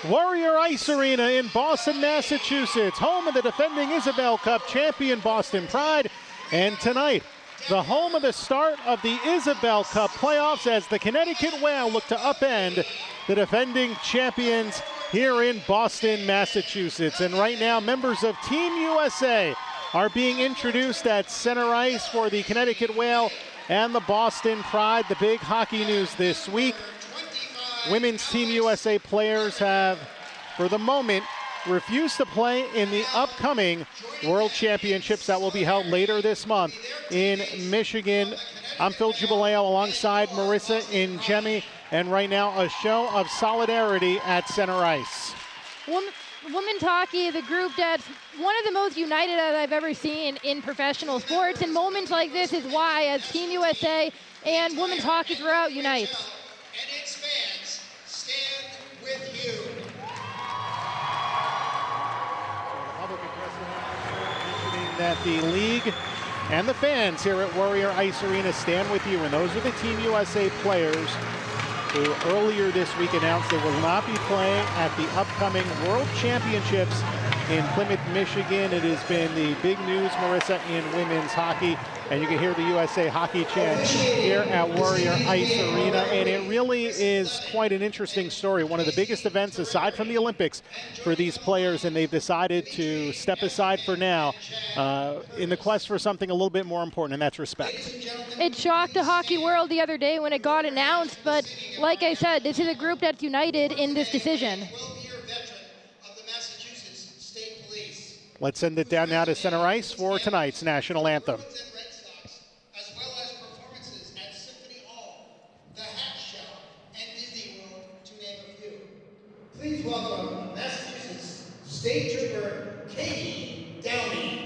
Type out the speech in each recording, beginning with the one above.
Warrior Ice Arena in Boston, Massachusetts, home of the defending Isabel Cup champion Boston Pride. And tonight, the home of the start of the Isabel Cup playoffs as the Connecticut Whale look to upend the defending champions here in Boston, Massachusetts. And right now, members of Team USA are being introduced at center ice for the Connecticut Whale and the Boston Pride. The big hockey news this week: Women's Team USA players have, for the moment, refused to play in the upcoming World Championships that will be held later this month in Michigan. I'm Phil Jubileo alongside Marissa Ingemi, and right now a show of solidarity at center ice. Women's hockey is a group that's one of the most united that I've ever seen in professional sports, and moments like this is why, as Team USA and women's hockey throughout unites. And its fans stand with you. Mentioning that the league and the fans here at Warrior Ice Arena stand with you, and those are the Team USA players who earlier this week announced they will not be playing at the upcoming World Championships in Plymouth, Michigan. It has been the big news, Marissa, in women's hockey, and you can hear the USA hockey chant here at Warrior Ice Arena, and it really is quite an interesting story. One of the biggest events aside from the Olympics for these players, and they've decided to step aside for now in the quest for something a little bit more important, and that's respect. It shocked the hockey world the other day when it got announced, but like I said, this is a group that's united in this decision. Let's send it down now to center ice for tonight's national anthem. As well as performances at Symphony Hall, the Hat Show, and Disney World, to name a few. Please welcome Massachusetts State Trooper Katie Downey.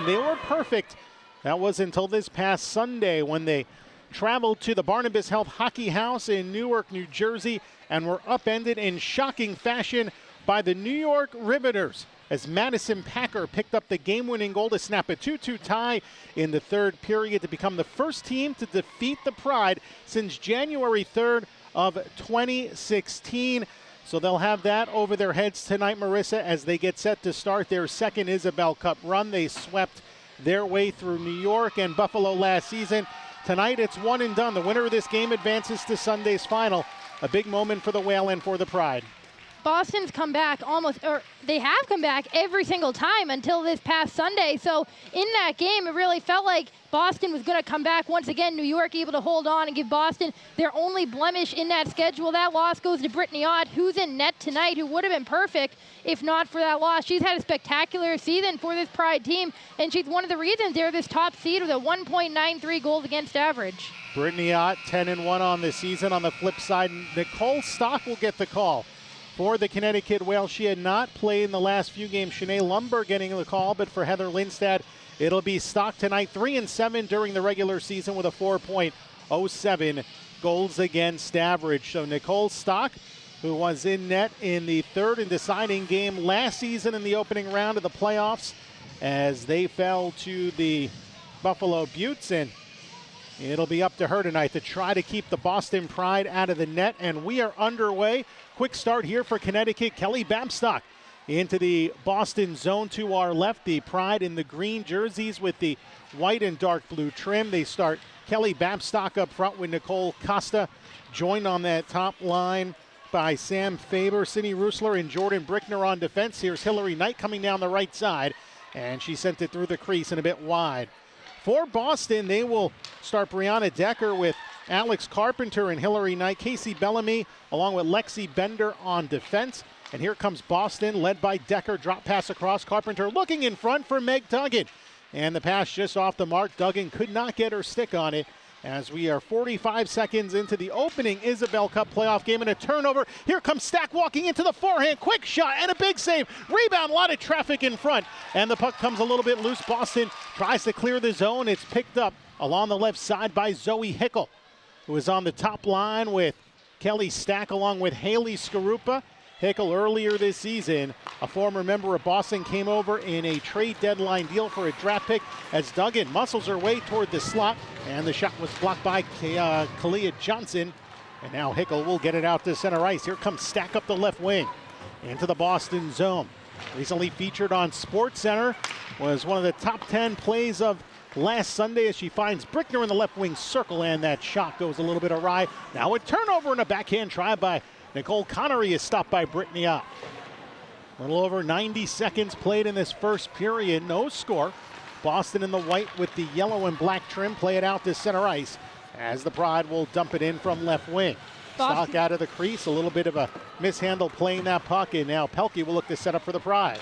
They were perfect. That was until this past Sunday when they traveled to the Barnabas Health Hockey House in Newark, New Jersey, and were upended in shocking fashion by the New York Riveters as Madison Packer picked up the game-winning goal to snap a 2-2 tie in the third period to become the first team to defeat the Pride since January 3rd of 2016. So they'll have that over their heads tonight, Marissa, as they get set to start their second Isabel Cup run. They swept their way through New York and Buffalo last season. Tonight, it's one and done. The winner of this game advances to Sunday's final. A big moment for the Whale and for the Pride. Boston's come back they have come back every single time until this past Sunday. So in that game, it really felt like Boston was going to come back once again. New York able to hold on and give Boston their only blemish in that schedule. That loss goes to Brittany Ott, who's in net tonight, who would have been perfect if not for that loss. She's had a spectacular season for this Pride team, and she's one of the reasons they're this top seed with a 1.93 goals against average. Brittany Ott, 10-1 on the season. On the flip side, Nicole Stock will get the call for the Connecticut Whale. She had not played in the last few games. Shanae Lumber getting the call, but for Heather Lindstad, it'll be Stock tonight. 3-7 during the regular season with a 4.07 goals against average. So Nicole Stock, who was in net in the third and deciding game last season in the opening round of the playoffs as they fell to the Buffalo Buttes, and it'll be up to her tonight to try to keep the Boston Pride out of the net. And we are underway. Quick start here for Connecticut. Kelly Babstock into the Boston zone to our left. The Pride in the green jerseys with the white and dark blue trim. They start Kelly Babstock up front with Nicole Costa, joined on that top line by Sam Faber, Sydney Rusler, and Jordan Brickner on defense. Here's Hillary Knight coming down the right side, and she sent it through the crease and a bit wide. For Boston, they will start Brianna Decker with Alex Carpenter and Hillary Knight, Casey Bellamy, along with Lexi Bender on defense. And here comes Boston, led by Decker. Drop pass across. Carpenter looking in front for Meg Duggan. And the pass just off the mark. Duggan could not get her stick on it as we are 45 seconds into the opening Isabel Cup playoff game, and a turnover. Here comes Stack walking into the forehand. Quick shot and a big save. Rebound, a lot of traffic in front. And the puck comes a little bit loose. Boston tries to clear the zone. It's picked up along the left side by Zoe Hickel, who is on the top line with Kelly Stack along with Haley Skarupa. Hickel earlier this season, a former member of Boston, came over in a trade deadline deal for a draft pick as Duggan muscles her way toward the slot, and the shot was blocked by Kalia Johnson. And now Hickel will get it out to center ice. Here comes Stack up the left wing into the Boston zone. Recently featured on SportsCenter, was one of the top 10 plays of last Sunday as she finds Brickner in the left wing circle, and that shot goes a little bit awry. Now a turnover and a backhand try by Nicole Connery is stopped by Brittany Ott. A little over 90 seconds played in this first period. No score. Boston in the white with the yellow and black trim. Play it out to center ice as the Pride will dump it in from left wing. Boston. Stock out of the crease. A little bit of a mishandle playing that puck, and now Pelkey will look to set up for the Pride.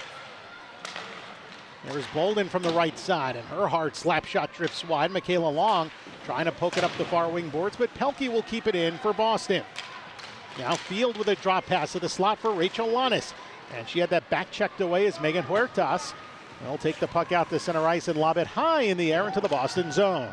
There's Bolden from the right side, and her hard slap shot drifts wide. Michaela Long trying to poke it up the far wing boards, but Pelkey will keep it in for Boston. Now Field with a drop pass to the slot for Rachel Lannis. And she had that back checked away as Megan Huertas will take the puck out to center ice and lob it high in the air into the Boston zone.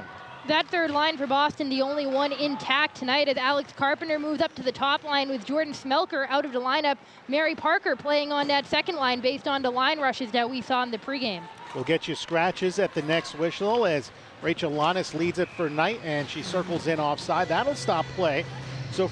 That third line for Boston, the only one intact tonight, as Alex Carpenter moves up to the top line with Jordan Smelker out of the lineup. Mary Parker playing on that second line based on the line rushes that we saw in the pregame. We'll get you scratches at the next whistle as Rachel Lannis leads it for Knight, and she circles in offside. That'll stop play. So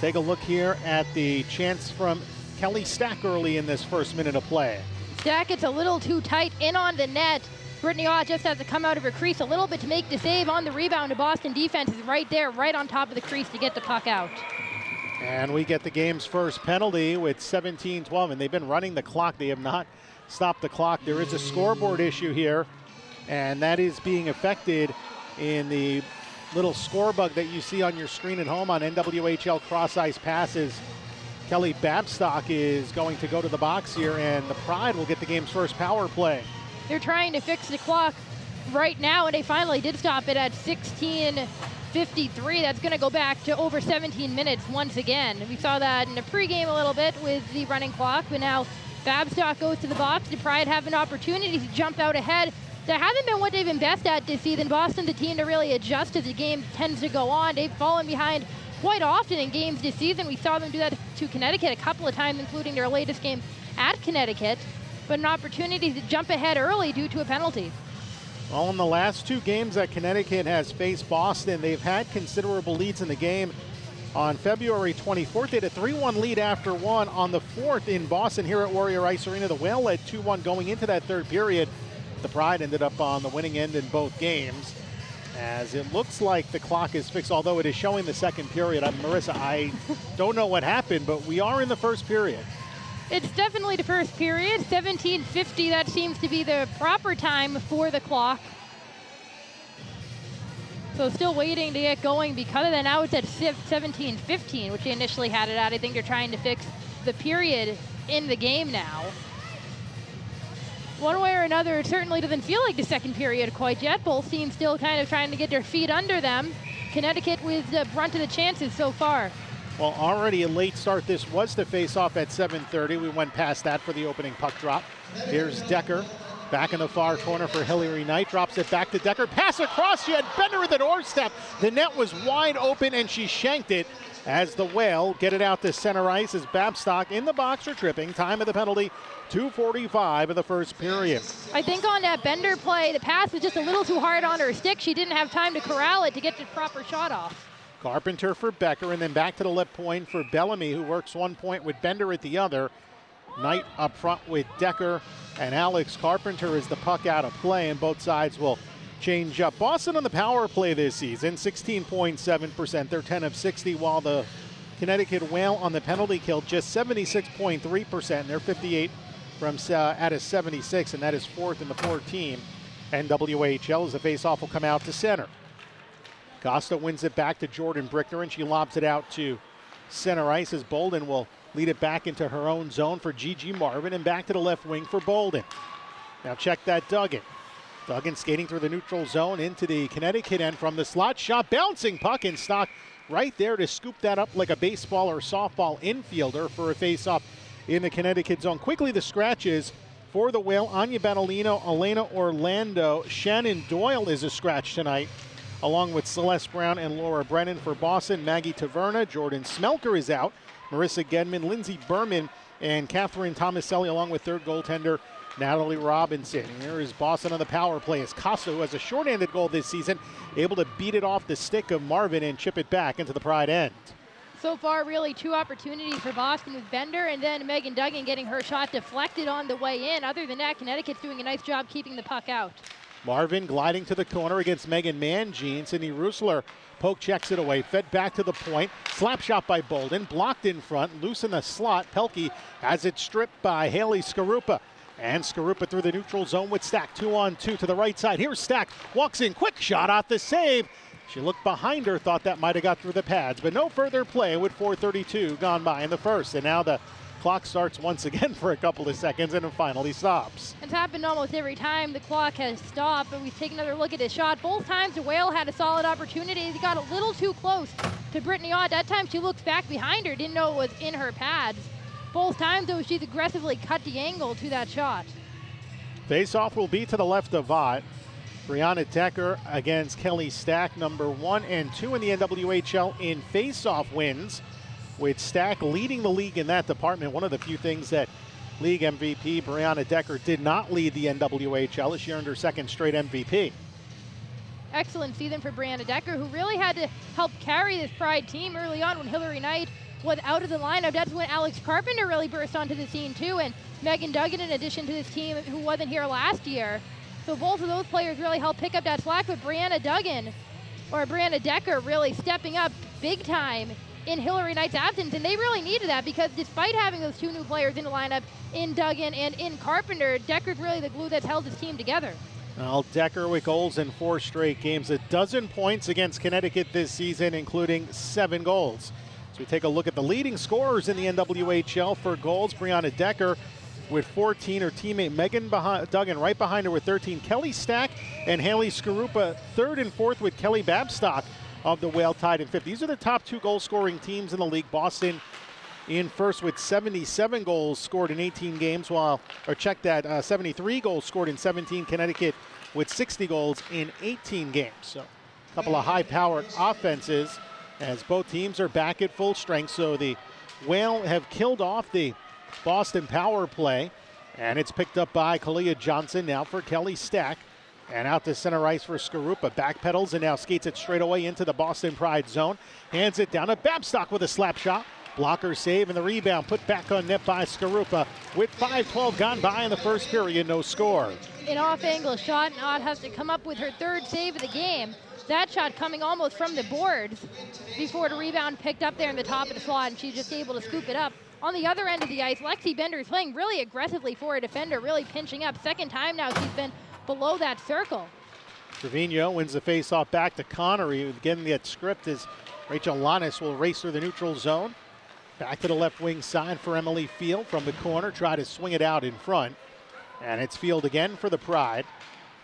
take a look here at the chance from Kelly Stack early in this first minute of play. Stack gets a little too tight in on the net. Brittany Ott just has to come out of her crease a little bit to make the save on the rebound. The Boston defense is right there, right on top of the crease to get the puck out. And we get the game's first penalty with 17-12, and they've been running the clock. They have not stopped the clock. There is a scoreboard issue here, and that is being affected in the little score bug that you see on your screen at home on NWHL Cross Ice Passes. Kelly Babstock is going to go to the box here, and the Pride will get the game's first power play. They're trying to fix the clock right now, and they finally did stop it at 16:53. That's going to go back to over 17 minutes once again. We saw that in the pregame a little bit with the running clock, but now Babstock goes to the box. The Pride have an opportunity to jump out ahead. That haven't been what they've been best at this season. Boston, the team to really adjust as the game tends to go on. They've fallen behind quite often in games this season. We saw them do that to Connecticut a couple of times, including their latest game at Connecticut. But an opportunity to jump ahead early due to a penalty. Well, in the last two games that Connecticut has faced Boston, they've had considerable leads in the game. On February 24th, they had a 3-1 lead after one. On the 4th in Boston here at Warrior Ice Arena, the Whale led 2-1 going into that third period. The Pride ended up on the winning end in both games, as it looks like the clock is fixed, although it is showing the second period. Marissa, I don't know what happened, but we are in the first period. It's definitely the first period. 17:50, that seems to be the proper time for the clock. So still waiting to get going because of that. Now it's at 17:15, which they initially had it at. I think they're trying to fix the period in the game now. One way or another, it certainly doesn't feel like the second period quite yet. Both teams still kind of trying to get their feet under them. Connecticut with the brunt of the chances so far. Well, already a late start. This was the face-off at 7:30. We went past that for the opening puck drop. Here's Decker back in the far corner for Hillary Knight. Drops it back to Decker. Pass across. She had Bender at the doorstep. The net was wide open, and she shanked it as the Whale get it out to center ice as Babstock in the box for tripping. Time of the penalty, 2:45 of the first period. I think on that Bender play, the pass was just a little too hard on her stick. She didn't have time to corral it to get the proper shot off. Carpenter for Becker, and then back to the left point for Bellamy, who works one point with Bender at the other. Knight up front with Decker and Alex Carpenter as the puck out of play, and both sides will change up. Boston on the power play this season, 16.7%. They're 10 of 60, while the Connecticut Whale on the penalty kill just 76.3%. They're 58 from out of 76, and that is fourth in the 4-team NWHL as the faceoff will come out to center. Costa wins it back to Jordan Brickner, and she lobs it out to center ice as Bolden will lead it back into her own zone for Gigi Marvin, and back to the left wing for Bolden. Now check that Duggan. Duggan skating through the neutral zone into the Connecticut end from the slot shot. Bouncing puck in stock right there to scoop that up like a baseball or softball infielder for a face-off in the Connecticut zone. Quickly the scratches for the Whale. Anya Battolino, Elena Orlando. Shannon Doyle is a scratch tonight, along with Celeste Brown and Laura Brennan. For Boston, Maggie Taverna, Jordan Smelker is out. Marissa Gedman, Lindsey Berman, and Catherine Tomaselli, along with third goaltender Natalie Robinson. Here is Boston on the power play as Costa, who has a shorthanded goal this season, able to beat it off the stick of Marvin and chip it back into the Pride end. So far, really two opportunities for Boston with Bender and then Megan Duggan getting her shot deflected on the way in. Other than that, Connecticut's doing a nice job keeping the puck out. Marvin gliding to the corner against Megan Mangine. Sydney Rusler poke checks it away, fed back to the point. Slap shot by Bolden, blocked in front, loose in the slot. Pelkey has it stripped by Haley Skarupa. And Skarupa through the neutral zone with Stack. 2-on-2 to the right side. Here's Stack, walks in, quick shot off the save. She looked behind her, thought that might have got through the pads, but no further play with 4:32 gone by in the first. And now the clock starts once again for a couple of seconds and it finally stops. It's happened almost every time the clock has stopped, but we take another look at his shot. Both times the Whale had a solid opportunity. He got a little too close to Brittany Ott. That time she looks back behind her, didn't know it was in her pads. Both times though, she's aggressively cut the angle to that shot. Face-off will be to the left of Ott. Brianna Decker against Kelly Stack, number 1 and 2 in the NWHL in face-off wins, with Stack leading the league in that department. One of the few things that league MVP Brianna Decker did not lead the NWHL as she earned her second straight MVP. Excellent season for Brianna Decker, who really had to help carry this Pride team early on when Hillary Knight was out of the lineup. That's when Alex Carpenter really burst onto the scene too, and Megan Duggan in addition to this team who wasn't here last year. So both of those players really helped pick up that slack, but Brianna Decker really stepping up big time in Hillary Knight's absence, and they really needed that because despite having those two new players in the lineup, in Duggan and in Carpenter, Decker's really the glue that's held this team together. Well, Decker with goals in 4 straight games, 12 points against Connecticut this season, including 7 goals. So we take a look at the leading scorers in the NWHL for goals. Brianna Decker with 14, her teammate Megan Duggan right behind her with 13. Kelly Stack and Haley Skarupa third and fourth, with Kelly Babstock of the Whale tied in fifth. These are the top 2 goal-scoring teams in the league. Boston in first with 77 goals scored in 18 games, 73 goals scored in 17. Connecticut with 60 goals in 18 games. So a couple of high-powered offenses as both teams are back at full strength. So the Whale have killed off the Boston power play, and it's picked up by Kalia Johnson now for Kelly Stack. And out to center ice for Skarupa. Backpedals and now skates it straight away into the Boston Pride zone. Hands it down to Babstock with a slap shot. Blocker save and the rebound put back on net by Skarupa. With 5:12 gone by in the first period, no score. An off-angle shot, and Ott has to come up with her third save of the game. That shot coming almost from the boards before the rebound picked up there in the top of the slot, and she's just able to scoop it up. On the other end of the ice, Lexi Bender is playing really aggressively for a defender, really pinching up. Second time now she's been below that circle. Trevino wins the faceoff back to Connery. Again, the script is Rachel Lannis will race through the neutral zone. Back to the left wing side for Emily Field from the corner. Try to swing it out in front. And it's Field again for the Pride.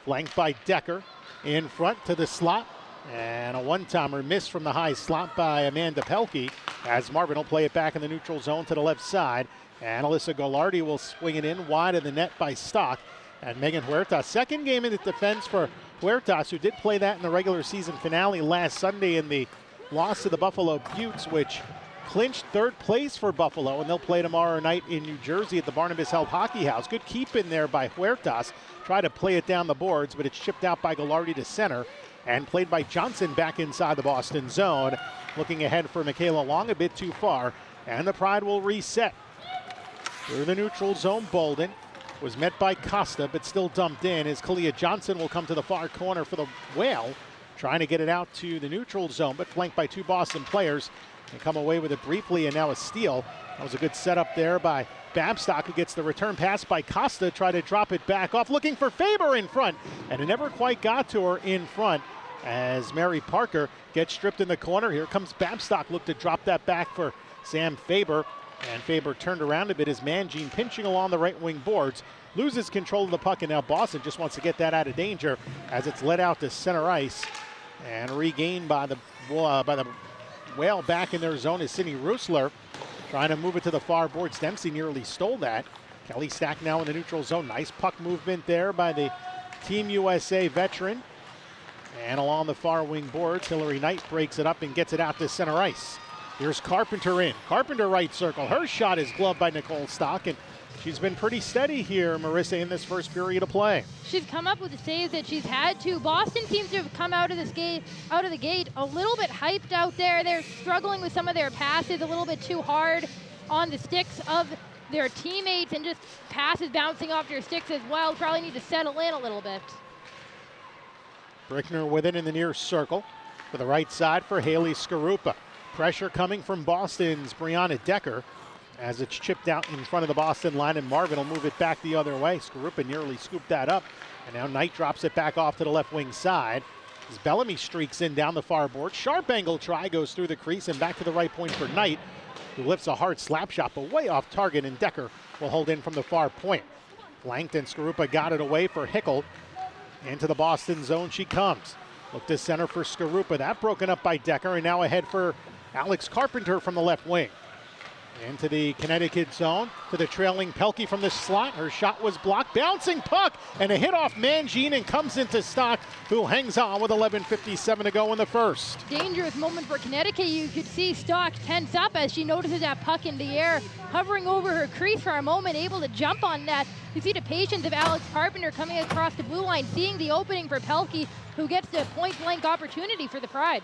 Flanked by Decker. In front to the slot. And a one-timer miss from the high slot by Amanda Pelkey. as Marvin will play it back in the neutral zone to the left side. And Alyssa Golardi will swing it in wide of the net by Stock. And Megan Huertas, second game in the defense for Huertas, who did play that in the regular season finale last Sunday in the loss to the Buffalo Beauts, which clinched third place for Buffalo, and they'll play tomorrow night in New Jersey at the Barnabas Health Hockey House. Good keep in there by Huertas. Try to play it down the boards, but it's chipped out by Golardi to center and played by Johnson back inside the Boston zone. Looking ahead for Michaela Long, a bit too far, and the Pride will reset. Through the neutral zone, Bolden was met by Costa, but still dumped in as Kalia Johnson will come to the far corner for the Whale, trying to get it out to the neutral zone, but flanked by two Boston players. And come away with it briefly, and now a steal. That was a good setup there by Babstock, who gets the return pass by Costa, try to drop it back off, looking for Faber in front, and it never quite got to her in front as Mary Parker gets stripped in the corner. Here comes Babstock, look to drop that back for Sam Faber, and Faber turned around a bit as Mangine pinching along the right wing boards, loses control of the puck, and now Boston just wants to get that out of danger as it's led out to center ice and regained by the Whale. Back in their zone is Sydney Rusler, trying to move it to the far boards. Dempsey nearly stole that. Kelly Stack now in the neutral zone. Nice puck movement there by the Team USA veteran. And along the far wing boards, Hillary Knight breaks it up and gets it out to center ice. Here's Carpenter in. Carpenter right circle. Her shot is gloved by Nicole Stock, and she's been pretty steady here, Marissa, in this first period of play. She's come up with the saves that she's had to. Boston seems to have come out of the gate a little bit hyped out there. They're struggling with some of their passes, a little bit too hard on the sticks of their teammates, and just passes bouncing off their sticks as well. Probably need to settle in a little bit. Brickner with it in the near circle for the right side for Haley Skarupa. Pressure coming from Boston's Brianna Decker as it's chipped out in front of the Boston line, and Marvin will move it back the other way. Skarupa nearly scooped that up, and now Knight drops it back off to the left wing side as Bellamy streaks in down the far board. Sharp angle try goes through the crease and back to the right point for Knight, who lifts a hard slap shot, but way off target, and Decker will hold in from the far point. Flanked, and Skarupa got it away for Hickel. Into the Boston zone she comes. Look to center for Skarupa. That broken up by Decker, and now ahead for Alex Carpenter from the left wing. Into the Connecticut zone, to the trailing Pelkey from the slot. Her shot was blocked. Bouncing puck, and a hit off Mangine, and comes into Stock, who hangs on with 11:57 to go in the first. Dangerous moment for Connecticut. You could see Stock tense up as she notices that puck in the air, hovering over her crease for a moment, able to jump on that. You see the patience of Alex Carpenter coming across the blue line, seeing the opening for Pelkey, who gets the point-blank opportunity for the Pride.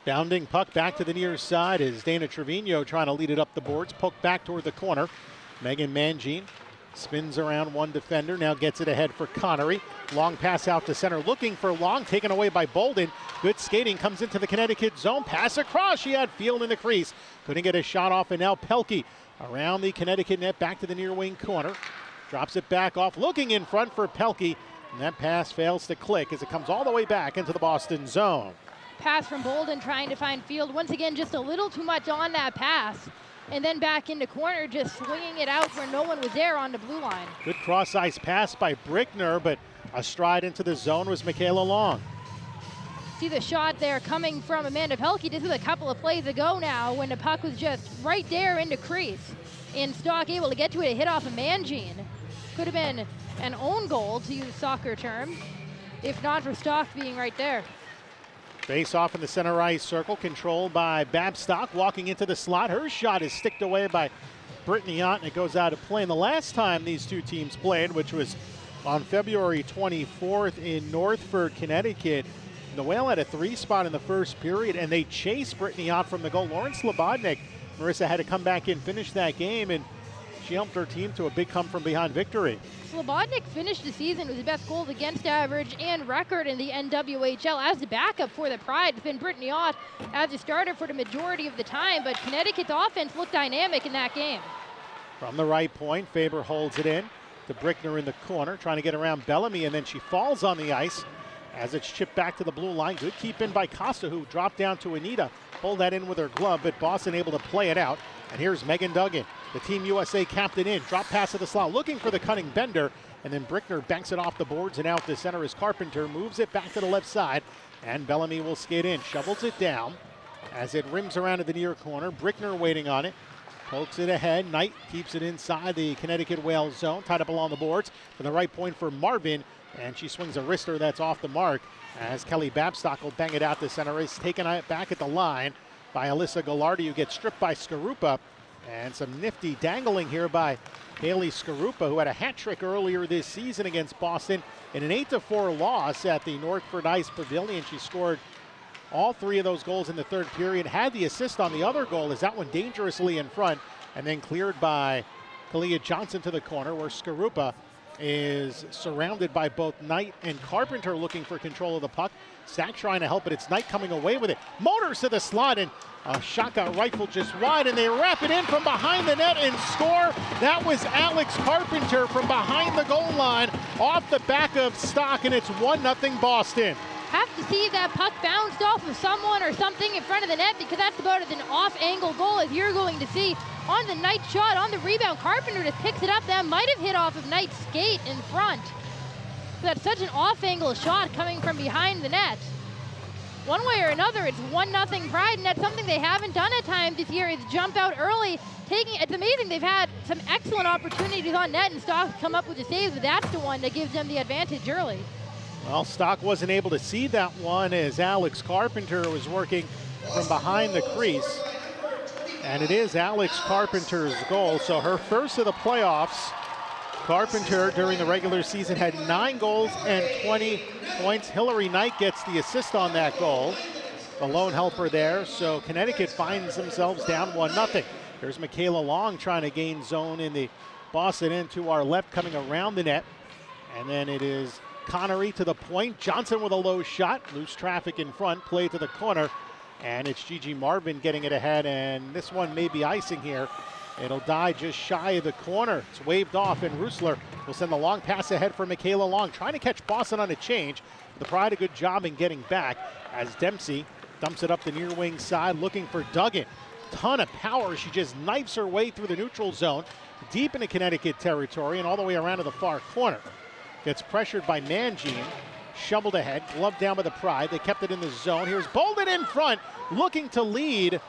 Bounding puck back to the near side is Dana Trevino trying to lead it up the boards. Poke back toward the corner. Megan Mangine spins around one defender, now gets it ahead for Connery. Long pass out to center, looking for Long, taken away by Bolden. Good skating, comes into the Connecticut zone. Pass across, she had field in the crease. Couldn't get a shot off, and now Pelkey around the Connecticut net, back to the near wing corner. Drops it back off, looking in front for Pelkey. And that pass fails to click as it comes all the way back into the Boston zone. Pass from Bolden trying to find field. Once again, just a little too much on that pass. And then back into corner, just swinging it out where no one was there on the blue line. Good cross-ice pass by Brickner, but a stride into the zone was Michaela Long. See the shot there coming from Amanda Pelkey. This is a couple of plays ago now when the puck was just right there into crease. And Stock able to get to it, a hit off of Mangine. Could have been an own goal, to use a soccer term, if not for Stock being right there. Face off in the center ice circle, controlled by Babstock, walking into the slot. Her shot is sticked away by Brittany Ott, and it goes out of play. And the last time these two teams played, which was on February 24th in Northford, Connecticut, the Whale had a 3-spot in the first period, and they chased Brittany Ott from the goal. Lauren Slobodnik, Marissa, had to come back in, finish that game, and she helped her team to a big come-from-behind victory. Slobodnik finished the season with the best goals against average and record in the NWHL. As the backup for the Pride, it's been Brittany Ott as a starter for the majority of the time, but Connecticut's offense looked dynamic in that game. From the right point, Faber holds it in to Brickner in the corner, trying to get around Bellamy, and then she falls on the ice as it's chipped back to the blue line. Good keep in by Costa, who dropped down to Anita. Pulled that in with her glove, but Boston able to play it out. And here's Megan Duggan, the Team USA captain in. Drop pass to the slot, looking for the cunning bender. And then Brickner banks it off the boards and out to center as Carpenter moves it back to the left side. And Bellamy will skate in, shovels it down. as it rims around to the near corner. Brickner waiting on it. Pokes it ahead. Knight keeps it inside the Connecticut Whale zone. Tied up along the boards for the right point for Marvin. And she swings a wrister that's off the mark as Kelly Babstock will bang it out to center. Is taken back at the line by Alyssa Gallardi, who gets stripped by Skarupa. And some nifty dangling here by Haley Skarupa, who had a hat trick earlier this season against Boston in an 8-4 loss at the Northford Ice Pavilion. She scored all 3 of those goals in the third period, had the assist on the other goal as that one dangerously in front, and then cleared by Kalia Johnson to the corner, where Skarupa is surrounded by both Knight and Carpenter looking for control of the puck. Sack trying to help, but it's Knight coming away with it. Motors to the slot, and a shot got rifled just wide, and they wrap it in from behind the net and score. That was Alex Carpenter from behind the goal line off the back of Stock, and it's 1-0 Boston. Have to see if that puck bounced off of someone or something in front of the net, because that's about as an off-angle goal as you're going to see. On the Knight shot, on the rebound, Carpenter just picks it up. That might have hit off of Knight's skate in front. That's such an off-angle shot coming from behind the net. One way or another, it's 1-0 Pride, and that's something they haven't done at times this year, is jump out early. It's amazing. They've had some excellent opportunities on net, and Stock come up with the saves, but that's the one that gives them the advantage early. Well, Stock wasn't able to see that one as Alex Carpenter was working from behind the crease. And it is Alex Carpenter's goal, so her first of the playoffs. Carpenter during the regular season had 9 goals and 20 points. Hillary Knight gets the assist on that goal, the lone helper there. So Connecticut finds themselves down 1-0. There's Michaela Long trying to gain zone in the Boston end to our left, coming around the net. And then it is Connery to the point. Johnson with a low shot. Loose traffic in front. Play to the corner. And it's Gigi Marvin getting it ahead. And this one may be icing here. It'll die just shy of the corner. It's waved off, and Rusler will send the long pass ahead for Michaela Long, trying to catch Boston on a change. The Pride a good job in getting back as Dempsey dumps it up the near wing side, looking for Duggan. Ton of power. She just knifes her way through the neutral zone, deep into Connecticut territory, and all the way around to the far corner. Gets pressured by Mangine. Shoveled ahead, gloved down by the Pride. They kept it in the zone. Here's Bolden in front, looking to lead.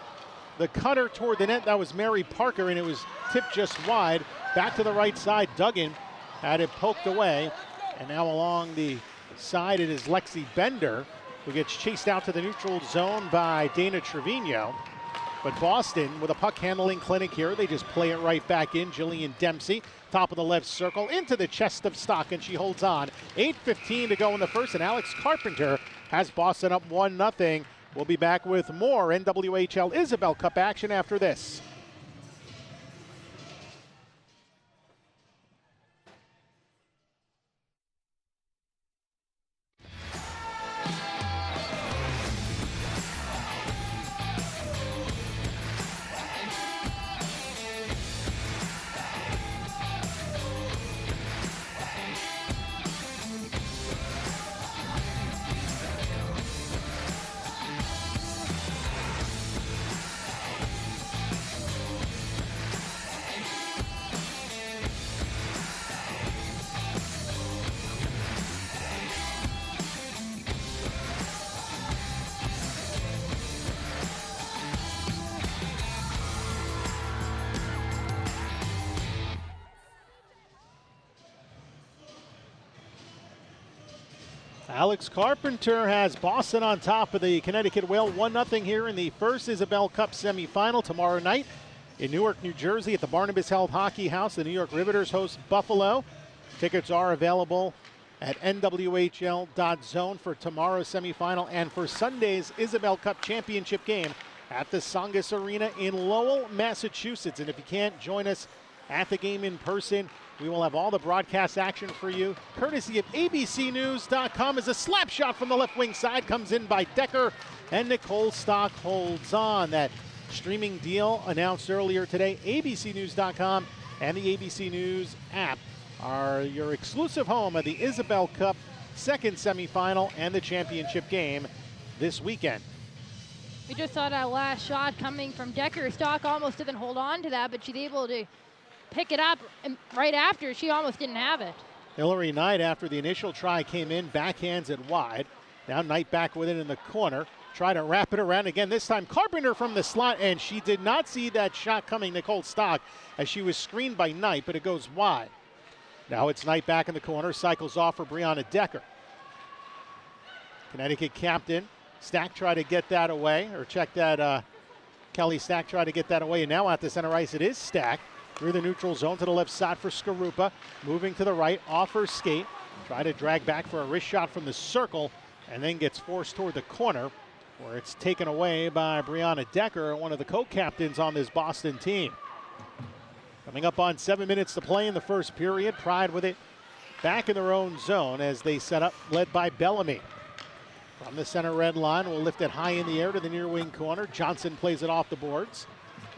The cutter toward the net, that was Mary Parker, and it was tipped just wide. Back to the right side, Duggan had it poked away. And now along the side, it is Lexi Bender, who gets chased out to the neutral zone by Dana Trevino. But Boston, with a puck handling clinic here, they just play it right back in. Jillian Dempsey, top of the left circle, into the chest of Stock, and she holds on. 8:15 to go in the first, and Alex Carpenter has Boston up 1-0. We'll be back with more NWHL Isabel Cup action after this. Alex Carpenter has Boston on top of the Connecticut Whale, 1-0 here in the first Isabel Cup semifinal tomorrow night in Newark, New Jersey at the Barnabas Health Hockey House. The New York Riveters host Buffalo. Tickets are available at nwhl.zone for tomorrow's semifinal and for Sunday's Isabel Cup championship game at the Songus Arena in Lowell, Massachusetts. And if you can't join us at the game in person, we will have all the broadcast action for you, courtesy of abcnews.com. As a slap shot from the left wing side comes in by Decker, and Nicole Stock holds on. That streaming deal announced earlier today, abcnews.com and the ABC News app are your exclusive home of the Isabel Cup second semifinal and the championship game this weekend. We just saw that last shot coming from Decker. Stock almost didn't hold on to that, but she's able to pick it up right after. She almost didn't have it. Hillary Knight, after the initial try, came in, backhands it wide. Now Knight back with it in the corner. Try to wrap it around again. This time Carpenter from the slot, and she did not see that shot coming, Nicole Stock, as she was screened by Knight, but it goes wide. Now it's Knight back in the corner, cycles off for Brianna Decker. Connecticut captain Stack tried to get that away, or check that. Kelly Stack tried to get that away, and now at the center ice it is Stack. Through the neutral zone to the left side for Skarupa. Moving to the right, off her skate. Try to drag back for a wrist shot from the circle, and then gets forced toward the corner, where it's taken away by Brianna Decker, one of the co-captains on this Boston team. Coming up on 7 minutes to play in the first period. Pride with it back in their own zone as they set up, led by Bellamy. From the center red line, will lift it high in the air to the near wing corner. Johnson plays it off the boards.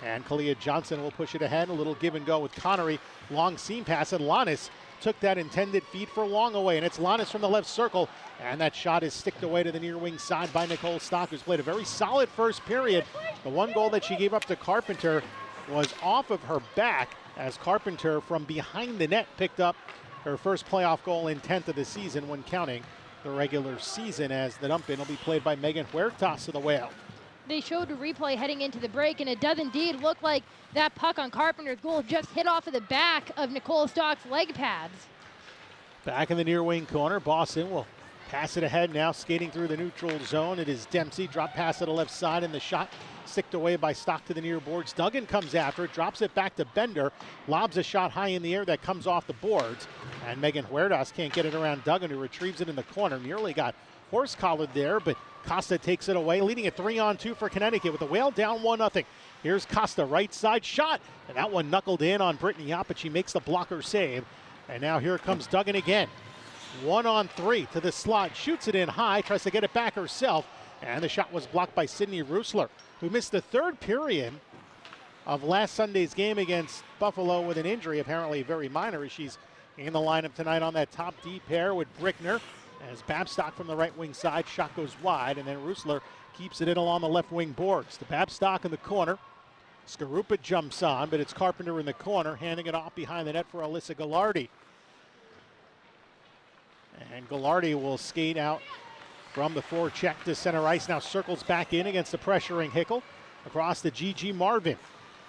And Kalia Johnson will push it ahead. A little give and go with Connery. Long seam pass, and Lannis took that intended feed for long away. And it's Lannis from the left circle. And that shot is sticked away to the near wing side by Nicole Stock, who's played a very solid first period. The one goal that she gave up to Carpenter was off of her back, as Carpenter from behind the net picked up her first playoff goal in 10th of the season when counting the regular season, as the dump in will be played by Megan Huertas of the Whale. They showed a replay heading into the break, and it does indeed look like that puck on Carpenter's goal just hit off of the back of Nicole Stock's leg pads. Back in the near wing corner, Boston will pass it ahead now, skating through the neutral zone. It is Dempsey, drop pass to the left side, and the shot sticked away by Stock to the near boards. Duggan comes after it, drops it back to Bender, lobs a shot high in the air that comes off the boards, and Megan Huertas can't get it around Duggan, who retrieves it in the corner. Nearly got horse-collared there, but Costa takes it away, leading it 3-on-2 for Connecticut with the Whale down 1-0. Here's Costa, right side shot, and that one knuckled in on Brittany Yop, but she makes the blocker save. And now here comes Duggan again. 1-on-3 to the slot, shoots it in high, tries to get it back herself, and the shot was blocked by Sydney Rusler, who missed the third period of last Sunday's game against Buffalo with an injury, apparently very minor, as she's in the lineup tonight on that top D pair with Brickner. As Babstock from the right wing side, shot goes wide, and then Rusler keeps it in along the left wing boards. To Babstock in the corner. Skarupa jumps on, but it's Carpenter in the corner, handing it off behind the net for Alyssa Gallardi. And Gallardi will skate out from the forecheck to center ice. Now circles back in against the pressuring Hickel. Across to Gigi Marvin.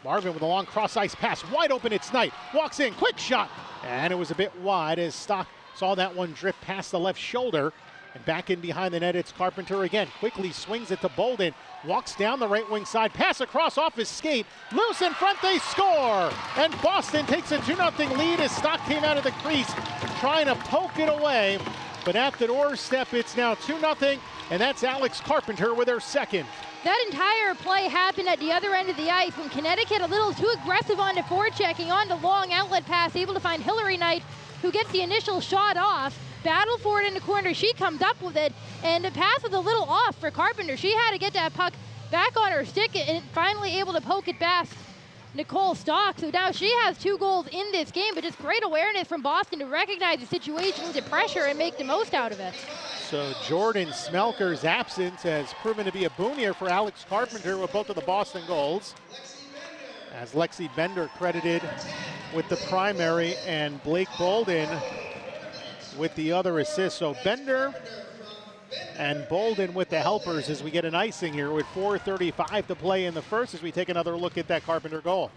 Marvin with a long cross ice pass. Wide open, it's Knight. Walks in, quick shot. And it was a bit wide as Stock saw that one drift past the left shoulder. And back in behind the net, it's Carpenter again. Quickly swings it to Bolden. Walks down the right wing side. Pass across off his skate. Loose in front, they score! And Boston takes a 2-0 lead as Stock came out of the crease trying to poke it away. But at the doorstep, it's now 2-0, and that's Alex Carpenter with her second. That entire play happened at the other end of the ice when Connecticut a little too aggressive on the forechecking, on the long outlet pass, able to find Hillary Knight, who gets the initial shot off. Battle for it in the corner, she comes up with it, and the pass was a little off for Carpenter. She had to get that puck back on her stick and finally able to poke it past Nicole Stock. So now she has 2 goals in this game, but just great awareness from Boston to recognize the situation, the pressure, and make the most out of it. So Jordan Smelker's absence has proven to be a boon here for Alex Carpenter with both of the Boston goals, as Lexi Bender credited with the primary and Blake Bolden with the other assist. So Bender and Bolden with the helpers as we get an icing here with 4:35 to play in the first, as we take another look at that Carpenter goal.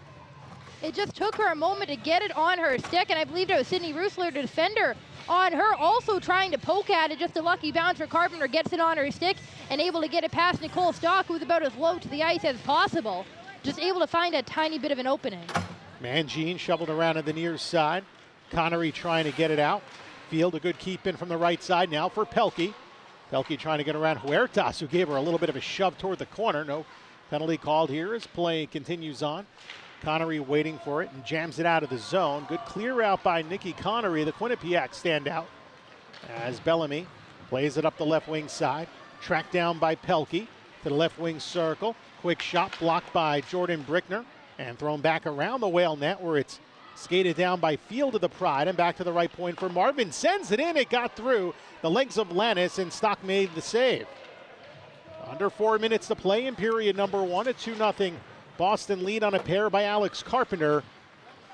It just took her a moment to get it on her stick, and I believe it was Sydney Rusler, the defender, on her, also trying to poke at it. Just a lucky bounce for Carpenter, gets it on her stick and able to get it past Nicole Stock, who's about as low to the ice as possible. Just able to find a tiny bit of an opening. Mangine shoveled around to the near side. Connery trying to get it out. Field a good keep in from the right side now for Pelkey. Pelkey trying to get around Huertas, who gave her a little bit of a shove toward the corner. No penalty called here as play continues on. Connery waiting for it and jams it out of the zone. Good clear out by Nikki Connery, the Quinnipiac standout, as Bellamy plays it up the left wing side. Tracked down by Pelkey to the left wing circle. Quick shot blocked by Jordan Brickner and thrown back around the Whale net, where it's skated down by Field of the Pride and back to the right point for Marvin. Sends it in, it got through the legs of Lannis, and Stock made the save. Under 4 minutes to play in period number 1, a 2-0 Boston lead on a pair by Alex Carpenter,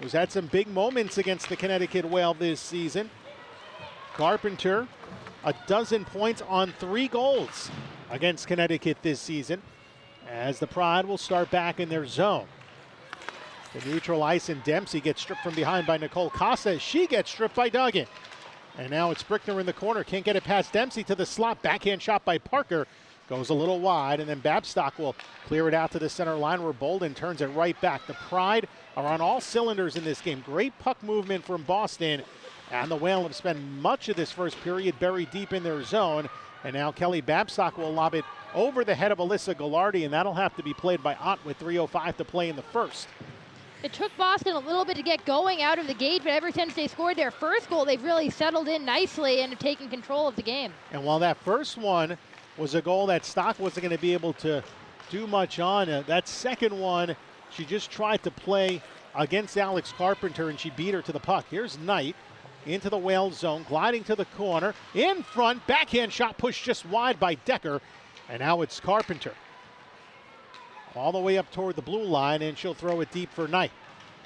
who's had some big moments against the Connecticut Whale this season. Carpenter a dozen points on 3 goals against Connecticut this season, as the Pride will start back in their zone. The neutral ice, and Dempsey gets stripped from behind by Nicole Costa. She gets stripped by Duggan. And now it's Brickner in the corner. Can't get it past Dempsey to the slot. Backhand shot by Parker. Goes a little wide, and then Babstock will clear it out to the center line where Bolden turns it right back. The Pride are on all cylinders in this game. Great puck movement from Boston. And the Whale have spent much of this first period buried deep in their zone. And now Kelly Babstock will lob it over the head of Alyssa Gallardi, and that'll have to be played by Ott with 3:05 to play in the first. It took Boston a little bit to get going out of the gate, but ever since they scored their first goal, they've really settled in nicely and have taken control of the game. And while that first one was a goal that Stock wasn't going to be able to do much on, that second one, she just tried to play against Alex Carpenter, and she beat her to the puck. Here's Knight into the Whale zone, gliding to the corner, in front, backhand shot pushed just wide by Decker, and now it's Carpenter. All the way up toward the blue line, and she'll throw it deep for Knight.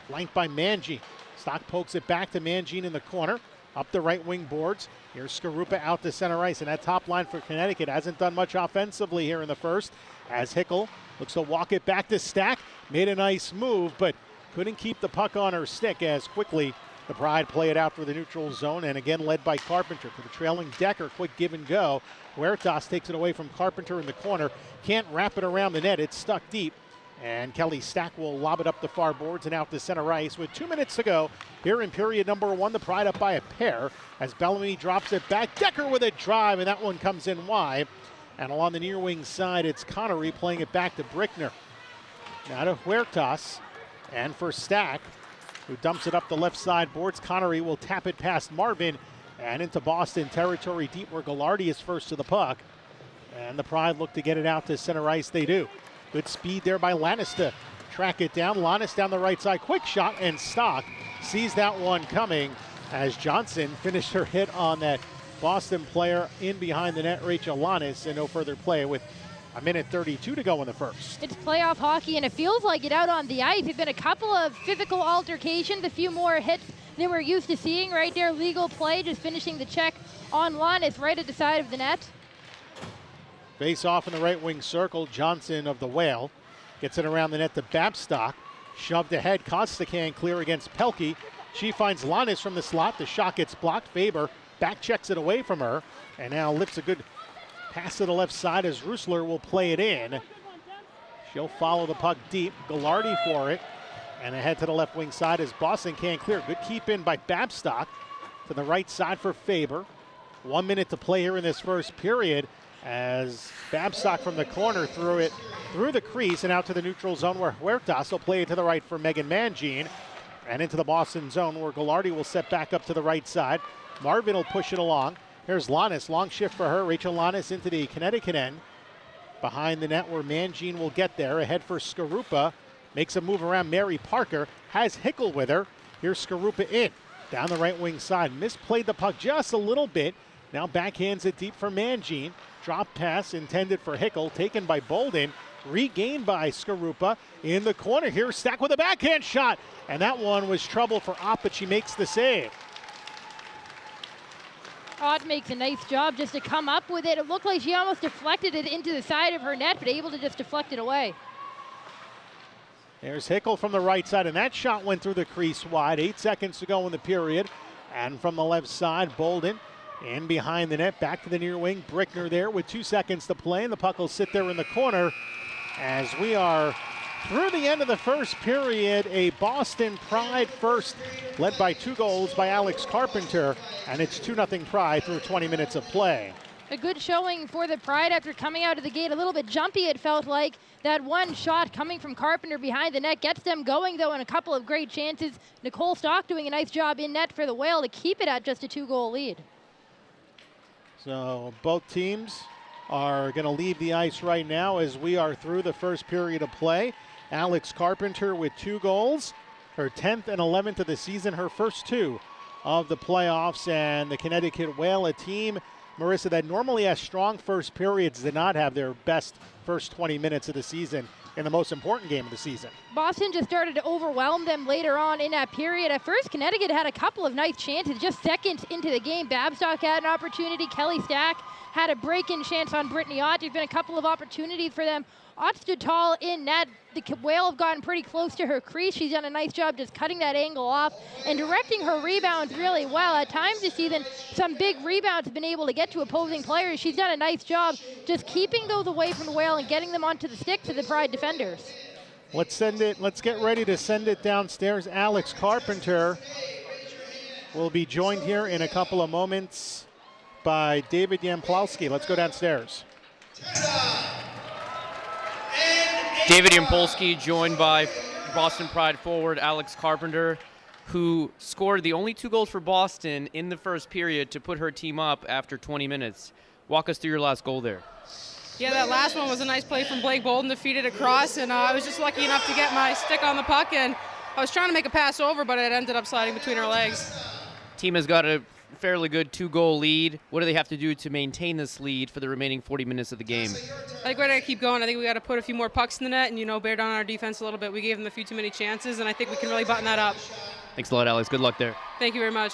Flanked by Mangine. Stock pokes it back to Mangine in the corner. Up the right wing boards. Here's Skarupa out to center ice, and that top line for Connecticut hasn't done much offensively here in the first, as Hickel looks to walk it back to Stack. Made a nice move, but couldn't keep the puck on her stick, as quickly the Pride play it out for the neutral zone, and again led by Carpenter. For the trailing Decker, quick give and go. Huertas takes it away from Carpenter in the corner. Can't wrap it around the net. It's stuck deep. And Kelly Stack will lob it up the far boards and out to center ice with 2 minutes to go here in period number 1. The Pride up by a pair as Bellamy drops it back. Decker with a drive, and that one comes in wide. And along the near wing side, it's Connery playing it back to Brickner. Now to Huertas, and for Stack, who dumps it up the left side boards. Connery will tap it past Marvin and into Boston territory deep where Gallardi is first to the puck. And the Pride look to get it out to center ice. They do. Good speed there by Lannis to track it down. Lannis down the right side. Quick shot, and Stock sees that one coming as Johnson finished her hit on that Boston player in behind the net, Rachel Lannis, and no further play with a minute 32 to go in the first. It's playoff hockey, and it feels like it out on the ice. There've been a couple of physical altercations, a few more hits than we're used to seeing right there. Legal play, just finishing the check on Lannis right at the side of the net. Face off in the right wing circle. Johnson of the Whale gets it around the net to Babstock. Shoved ahead. Costa can't clear against Pelkey. She finds Lannis from the slot. The shot gets blocked. Faber back checks it away from her, and now lifts a good pass to the left side as Rusler will play it in. She'll follow the puck deep. Gallardi for it, and ahead to the left wing side as Boston can't clear. Good keep in by Babstock to the right side for Faber. 1 minute to play here in this first period as Babstock from the corner threw it through the crease and out to the neutral zone where Huertas will play it to the right for Megan Mangine, and into the Boston zone where Gallardi will set back up to the right side. Marvin will push it along. Here's Lannis, long shift for her. Rachel Lannis into the Connecticut end. Behind the net where Mangine will get there. Ahead for Skarupa. Makes a move around Mary Parker. Has Hickel with her. Here's Skarupa in. Down the right wing side. Misplayed the puck just a little bit. Now backhands it deep for Mangine. Drop pass intended for Hickel. Taken by Bolden. Regained by Skarupa. In the corner here. Stack with a backhand shot. And that one was trouble for Ott, but she makes the save. Ott makes a nice job just to come up with it. It looked like she almost deflected it into the side of her net, but able to just deflect it away. There's Hickel from the right side, and that shot went through the crease wide. 8 seconds to go in the period. And from the left side, Bolden in behind the net, back to the near wing. Brickner there with 2 seconds to play, and the puck will sit there in the corner as we are through the end of the first period. A Boston Pride first, led by 2 goals by Alex Carpenter, and it's 2-0 Pride through 20 minutes of play. A good showing for the Pride after coming out of the gate. A little bit jumpy, it felt like. That one shot coming from Carpenter behind the net gets them going, though, in a couple of great chances. Nicole Stock doing a nice job in net for the Whale to keep it at just a 2-goal lead. So both teams are going to leave the ice right now as we are through the first period of play. Alex Carpenter with 2 goals, her 10th and 11th of the season, her first 2 of the playoffs. And the Connecticut Whale, a team, Marissa, that normally has strong first periods, did not have their best first 20 minutes of the season in the most important game of the season. Boston just started to overwhelm them later on in that period. At first, Connecticut had a couple of nice chances. Just seconds into the game, Babstock had an opportunity. Kelly Stack had a break-in chance on Brittany Ott. There's been a couple of opportunities for them. Ott stood tall in net. The Whale have gotten pretty close to her crease. She's done a nice job just cutting that angle off and directing her rebounds really well. At times this season, some big rebounds have been able to get to opposing players. She's done a nice job just keeping those away from the Whale and getting them onto the sticks of the Pride defenders. Let's get ready to send it downstairs. Alex Carpenter will be joined here in a couple of moments by David Yamplowski. Let's go downstairs. David Yampolsky joined by Boston Pride forward Alex Carpenter, who scored the only 2 goals for Boston in the first period to put her team up after 20 minutes. Walk us through your last goal there. Yeah, that last one was a nice play from Blake Bolden to feed it across, and I was just lucky enough to get my stick on the puck, and I was trying to make a pass over, but it ended up sliding between her legs. Team has got a fairly good 2-goal lead. What do they have to do to maintain this lead for the remaining 40 minutes of the game? I think we're going to keep going. I think we got to put a few more pucks in the net and, bear down on our defense a little bit. We gave them a few too many chances, and I think we can really button that up. Thanks a lot, Alex. Good luck there. Thank you very much.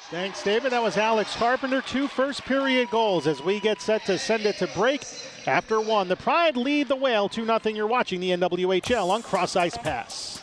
Thanks, David. That was Alex Carpenter. 2 first-period goals as we get set to send it to break. After 1, the Pride lead the Whale 2-0. You're watching the NWHL on Cross Ice Pass.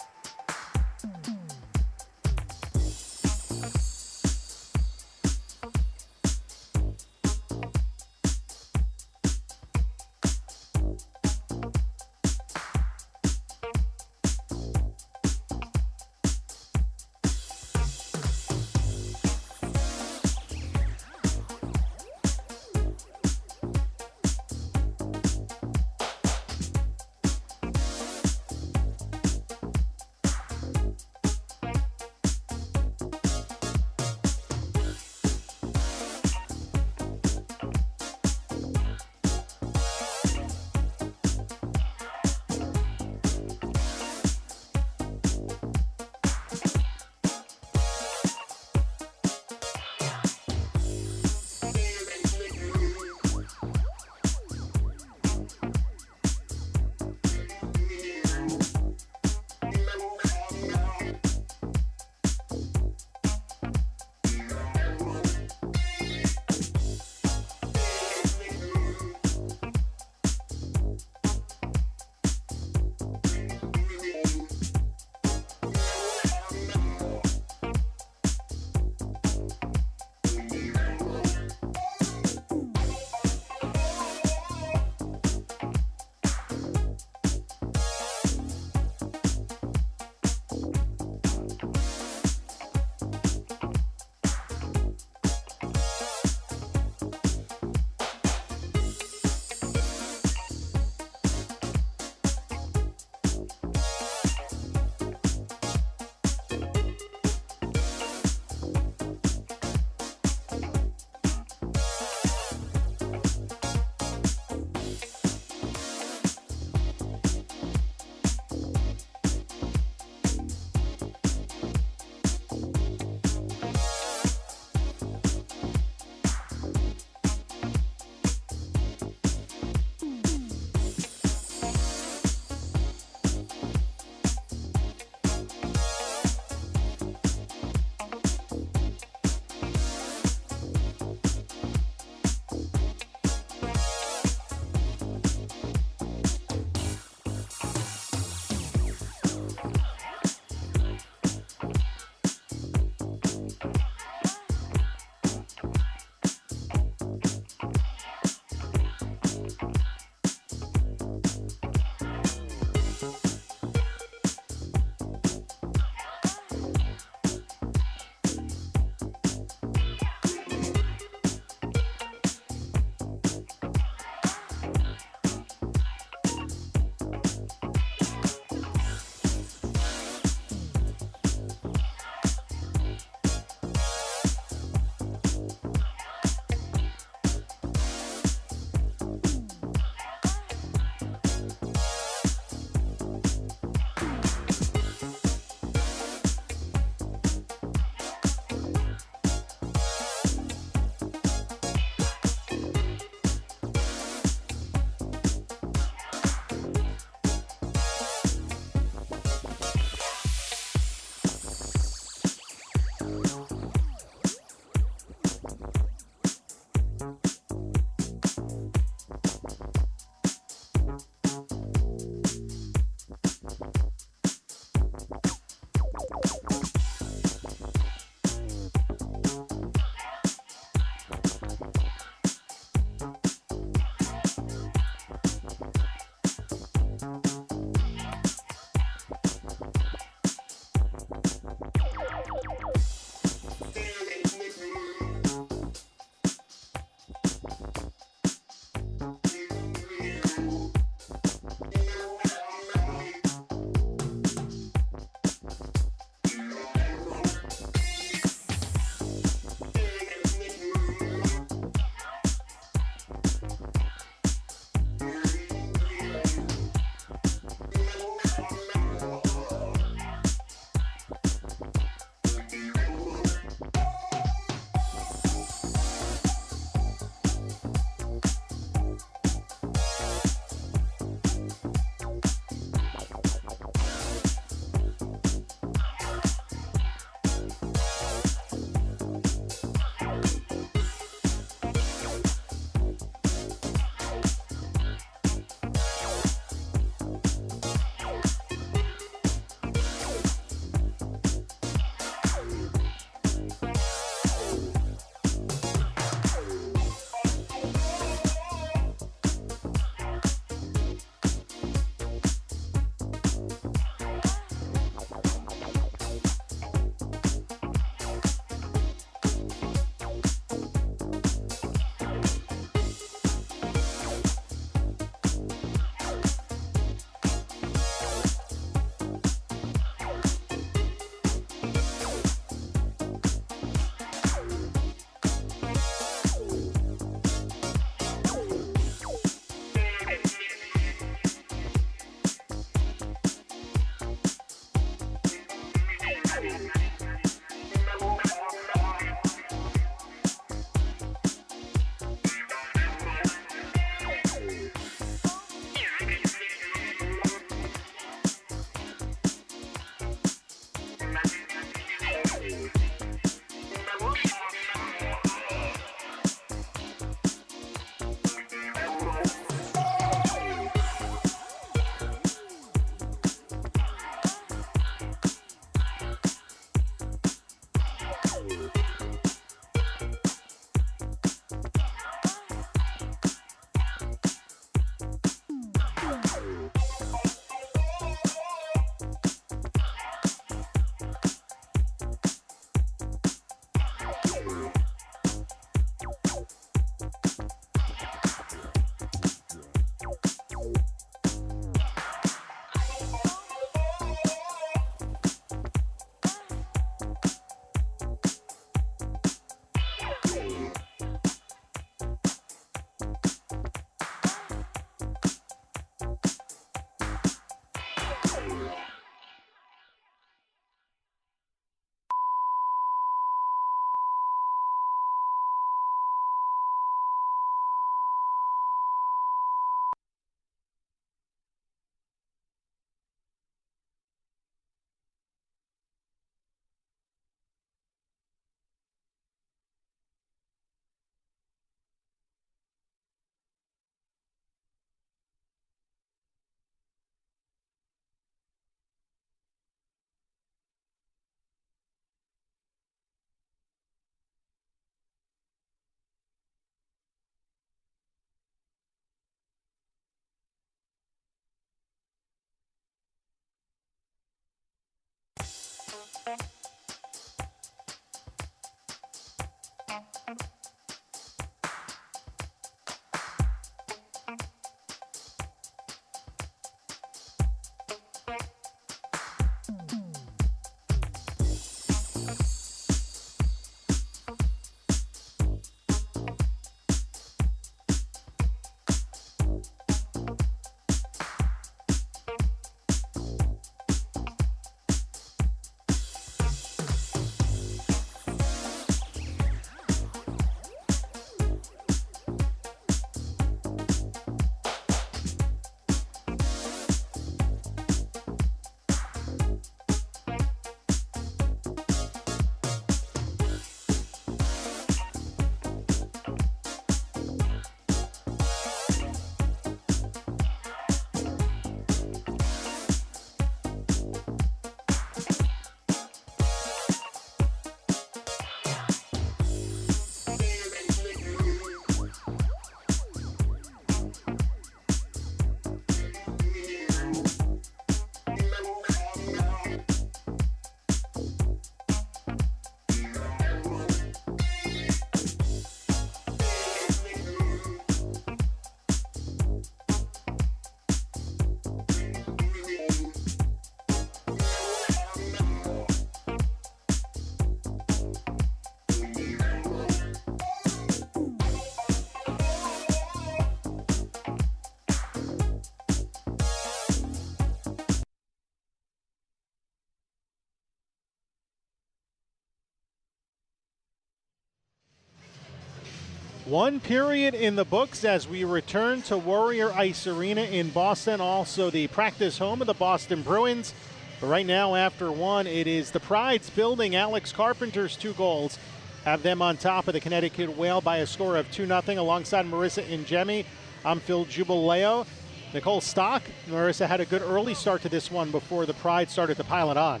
One period in the books as we return to Warrior Ice Arena in Boston, also the practice home of the Boston Bruins. But right now, after one, it is the Pride's building. Alex Carpenter's 2 goals have them on top of the Connecticut Whale by a score of 2-0 alongside Marissa Ingemi. I'm Phil Jubileo. Nicole Stock. Marissa had a good early start to this one before the Pride started to pile it on.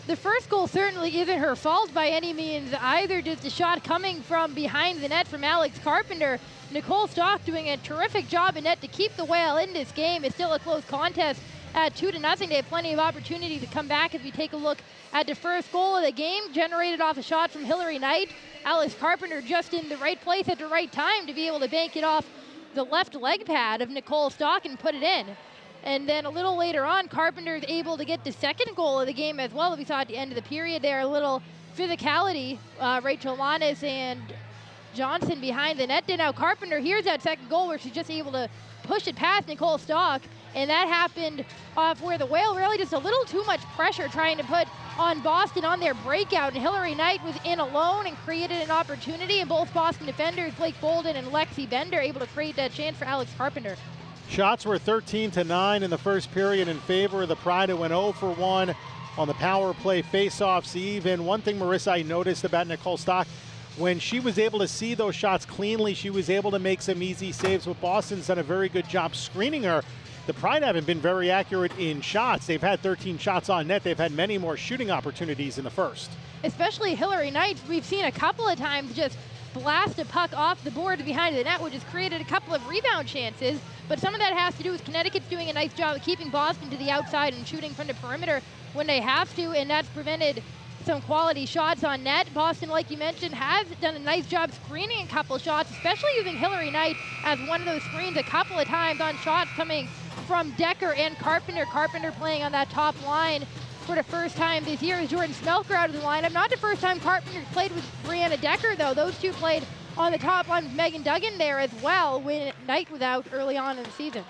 The first goal certainly isn't her fault by any means either. Just a shot coming from behind the net from Alex Carpenter. Nicole Stock doing a terrific job in net to keep the Whale in this game. It's still a close contest at 2-0. They have plenty of opportunity to come back as we take a look at the first goal of the game, generated off a shot from Hillary Knight. Alex Carpenter just in the right place at the right time to be able to bank it off the left leg pad of Nicole Stock and put it in. And then a little later on, Carpenter is able to get the second goal of the game as well. We saw at the end of the period there, a little physicality. Rachel Lanis and Johnson behind the net. Now Carpenter here's that second goal where she's just able to push it past Nicole Stock. And that happened off where the Whale really just a little too much pressure trying to put on Boston on their breakout. And Hillary Knight was in alone and created an opportunity. And both Boston defenders, Blake Bolden and Lexi Bender, able to create that chance for Alex Carpenter. Shots were 13-9 in the first period in favor of the Pride, who went 0 for 1 on the power play faceoffs even. One thing, Marissa, I noticed about Nicole Stock, when she was able to see those shots cleanly, she was able to make some easy saves. With Boston's done a very good job screening her. The Pride haven't been very accurate in shots. They've had 13 shots on net. They've had many more shooting opportunities in the first. Especially Hillary Knight, we've seen a couple of times just blast a puck off the board behind the net, which has created a couple of rebound chances. But some of that has to do with Connecticut's doing a nice job of keeping Boston to the outside and shooting from the perimeter when they have to, and that's prevented some quality shots on net. Boston, like you mentioned, has done a nice job screening a couple shots, especially using Hillary Knight as one of those screens a couple of times on shots coming from Decker and Carpenter. Carpenter playing on that top line for the first time this year as Jordan Smelker out of the lineup. Not the first time Carpenter played with Brianna Decker, though. Those two played on the top line with Megan Duggan there as well when Knight was out early on in the season.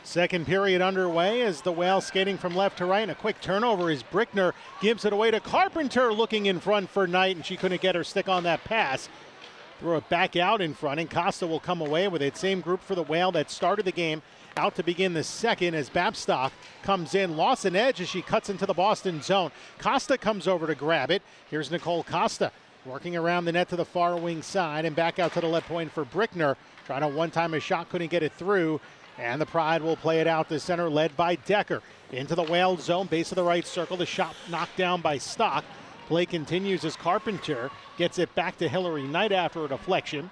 Second period underway as the Whale skating from left to right, and a quick turnover as Brickner gives it away to Carpenter, looking in front for Knight, and she couldn't get her stick on that pass. Throw it back out in front, and Costa will come away with it. Same group for the Whale that started the game out to begin the second as Babstock comes in, lost an edge as she cuts into the Boston zone. Costa comes over to grab it. Here's Nicole Costa working around the net to the far wing side and back out to the left point for Brickner. Trying to one-time a shot, couldn't get it through. And the Pride will play it out to center, led by Decker. Into the Whale zone, base of the right circle. The shot knocked down by Stock. Play continues as Carpenter gets it back to Hillary Knight after a deflection.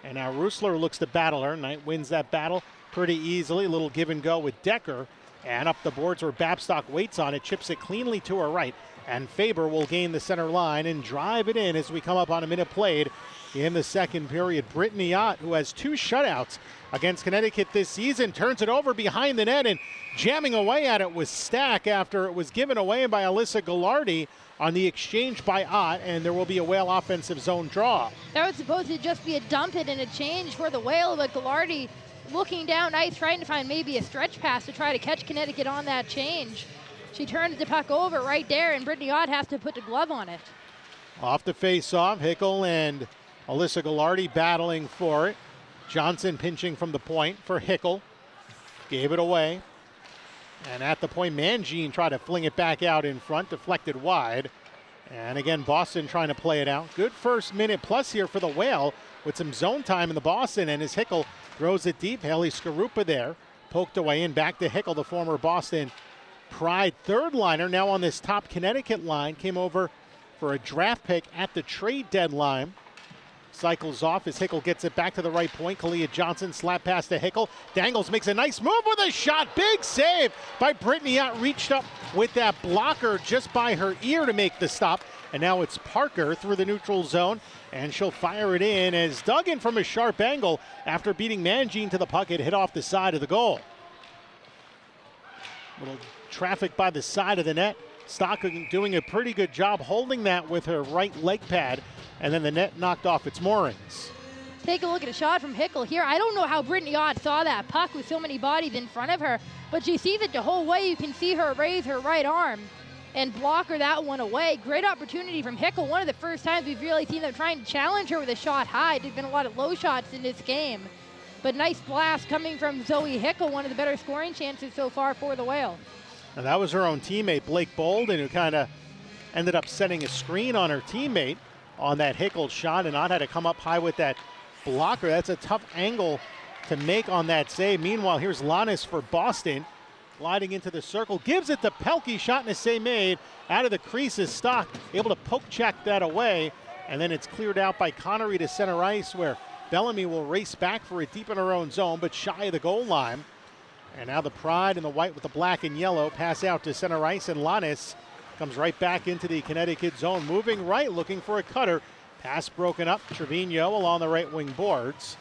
And now Rusler looks to battle her. Knight wins that battle pretty easily. A little give and go with Decker. And up the boards where Babstock waits on it, chips it cleanly to her right. And Faber will gain the center line and drive it in as we come up on a minute played in the second period. Brittany Ott, who has 2 shutouts against Connecticut this season, turns it over behind the net, and jamming away at it was Stack after it was given away by Alyssa Gallardi on the exchange by Ott, and there will be a Whale offensive zone draw. That was supposed to just be a dump it and a change for the Whale, but Gallardi looking down ice, trying to find maybe a stretch pass to try to catch Connecticut on that change. She turns the puck over right there, and Brittany Ott has to put the glove on it. Off the face-off, Hickel and Alyssa Gallardi battling for it. Johnson pinching from the point for Hickel. Gave it away. And at the point, Mangine tried to fling it back out in front, deflected wide. And again, Boston trying to play it out. Good first minute plus here for the Whale with some zone time in the Boston. And as Hickel throws it deep, Haley Skarupa there, poked away and back to Hickel, the former Boston Pride third liner, now on this top Connecticut line, came over for a draft pick at the trade deadline. Cycles off as Hickel gets it back to the right point. Kalia Johnson slap pass to Hickel. Dangles makes a nice move with a shot. Big save by Brittany Ott. Reached up with that blocker just by her ear to make the stop. And now it's Parker through the neutral zone. And she'll fire it in as dug in from a sharp angle after beating Mangine to the puck. It hit off the side of the goal. Little traffic by the side of the net. Stockton doing a pretty good job holding that with her right leg pad, and then the net knocked off its moorings. Take a look at a shot from Hickel here. I don't know how Brittany Ott saw that puck with so many bodies in front of her, but she sees it the whole way. You can see her raise her right arm and block her that one away. Great opportunity from Hickel. One of the first times we've really seen them trying to challenge her with a shot high. There's been a lot of low shots in this game, but nice blast coming from Zoe Hickel, one of the better scoring chances so far for the Whale. And that was her own teammate, Blake Bolden, who kind of ended up setting a screen on her teammate on that Hickel shot, and Ott had to come up high with that blocker. That's a tough angle to make on that save. Meanwhile, here's Lannis for Boston, gliding into the circle, gives it to Pelkey, shot and a save made. Out of the crease is Stock, able to poke check that away, and then it's cleared out by Connery to center ice, where Bellamy will race back for it deep in her own zone, but shy of the goal line. And now the Pride in the white with the black and yellow pass out to center ice, and Lannis comes right back into the Connecticut zone, moving right, looking for a cutter. Pass broken up. Trevino along the right wing boards.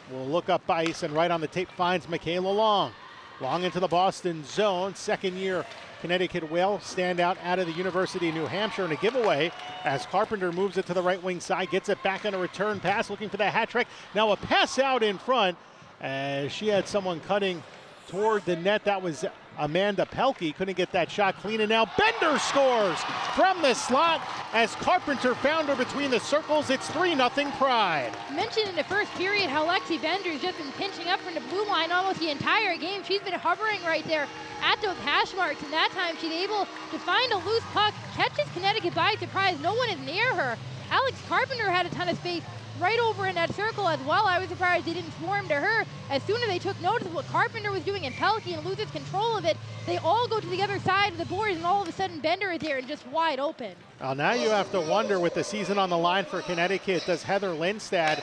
Will look up ice, and right on the tape finds Michaela Long. Long into the Boston zone. Second year Connecticut Whale standout out of the University of New Hampshire, and a giveaway as Carpenter moves it to the right wing side, gets it back on a return pass, looking for the hat trick. Now a pass out in front as she had someone cutting toward the net. That was Amanda Pelkey. Couldn't get that shot clean, and now Bender scores from the slot as Carpenter found her between the circles. It's 3-0 Pride. Mentioned in the first period how Lexi Bender's just been pinching up from the blue line almost the entire game. She's been hovering right there at those hash marks, and that time she's able to find a loose puck, catches Connecticut by surprise. No one is near her. Alex Carpenter had a ton of space right over in that circle as well. I was surprised they didn't swarm to her. As soon as they took notice of what Carpenter was doing and Pelkey and loses control of it, they all go to the other side of the boards, and all of a sudden Bender is there and just wide open. Well, now you have to wonder, with the season on the line for Connecticut, does Heather Lindstad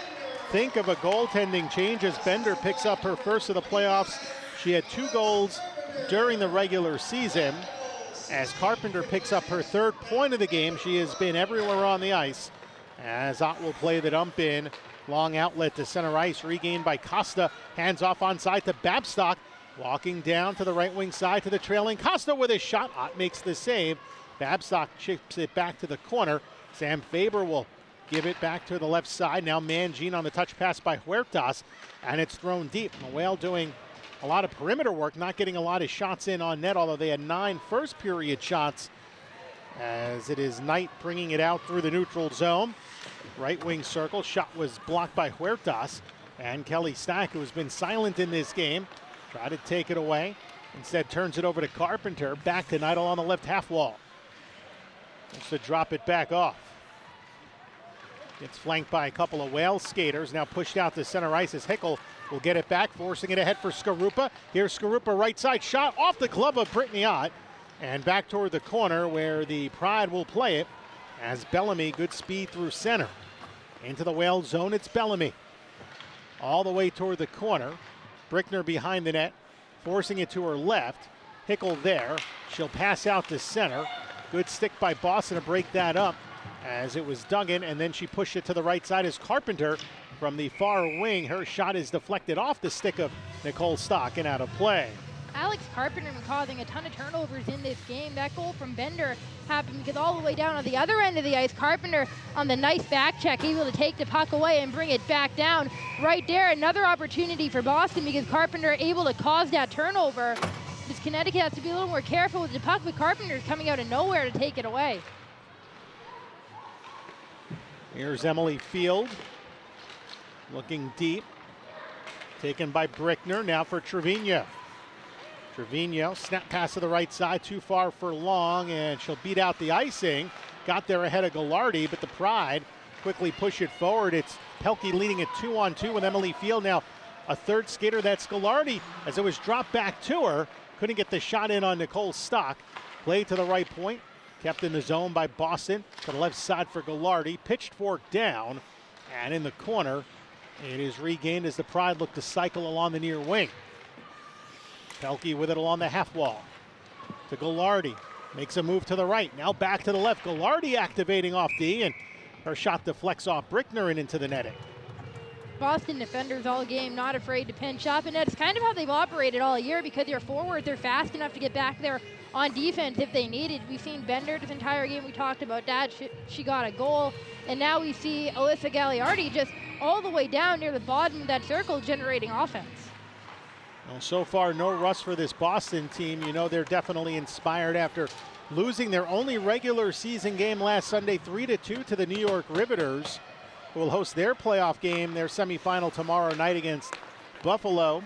think of a goaltending change as Bender picks up her first of the playoffs? She had 2 goals during the regular season. As Carpenter picks up her 3rd point of the game, she has been everywhere on the ice. As Ott will play the dump in. Long outlet to center ice, regained by Costa. Hands off onside to Babstock. Walking down to the right wing side to the trailing Costa with a shot. Ott makes the save. Babstock chips it back to the corner. Sam Faber will give it back to the left side. Now Mangine on the touch pass by Huertas, and it's thrown deep. The Whale doing a lot of perimeter work, not getting a lot of shots in on net, although they had 9 first period shots. As it is Knight bringing it out through the neutral zone. Right wing circle, shot was blocked by Huertas, and Kelly Stack, who has been silent in this game, tried to take it away. Instead turns it over to Carpenter, back to Knight on the left half wall. Wants to drop it back off. Gets flanked by a couple of Whale skaters, now pushed out to center ice as Hickel will get it back, forcing it ahead for Skarupa. Here's Skarupa, right side shot off the glove of Brittany Ott, and back toward the corner where the Pride will play it as Bellamy, good speed through center. Into the Whale zone, it's Bellamy. All the way toward the corner. Brickner behind the net, forcing it to her left. Hickle there. She'll pass out to center. Good stick by Boston to break that up as it was Duggan, and then she pushed it to the right side as Carpenter from the far wing. Her shot is deflected off the stick of Nicole Stock and out of play. Alex Carpenter causing a ton of turnovers in this game. That goal from Bender happened because all the way down on the other end of the ice, Carpenter on the nice back check, able to take the puck away and bring it back down. Right there, another opportunity for Boston because Carpenter able to cause that turnover. This Connecticut has to be a little more careful with the puck, but Carpenter's coming out of nowhere to take it away. Here's Emily Field looking deep. Taken by Brickner, now for Trevino. Trevino, snap pass to the right side, too far for Long, and she'll beat out the icing. Got there ahead of Gallardi, but the Pride quickly push it forward. It's Pelkey leading it 2-on-2 with Emily Field. Now a third skater, that's Gallardi, as it was dropped back to her. Couldn't get the shot in on Nicole Stock. Play to the right point, kept in the zone by Boston. To the left side for Gallardi, pitched fork down, and in the corner, it is regained as the Pride look to cycle along the near wing. Pelkey with it along the half wall to Gallardi. Makes a move to the right. Now back to the left. Gallardi activating off D, and her shot deflects off Brickner and into the netting. Boston defenders all game not afraid to pinch up, and that's kind of how they've operated all year because their forwards are fast enough to get back there on defense if they need it. We've seen Bender this entire game. We talked about that. She got a goal, and now we see Alyssa Gagliardi just all the way down near the bottom of that circle generating offense. Well, so far, no rust for this Boston team. You know they're definitely inspired after losing their only regular season game last Sunday 3-2 to the New York Riveters, who will host their playoff game, their semifinal tomorrow night against Buffalo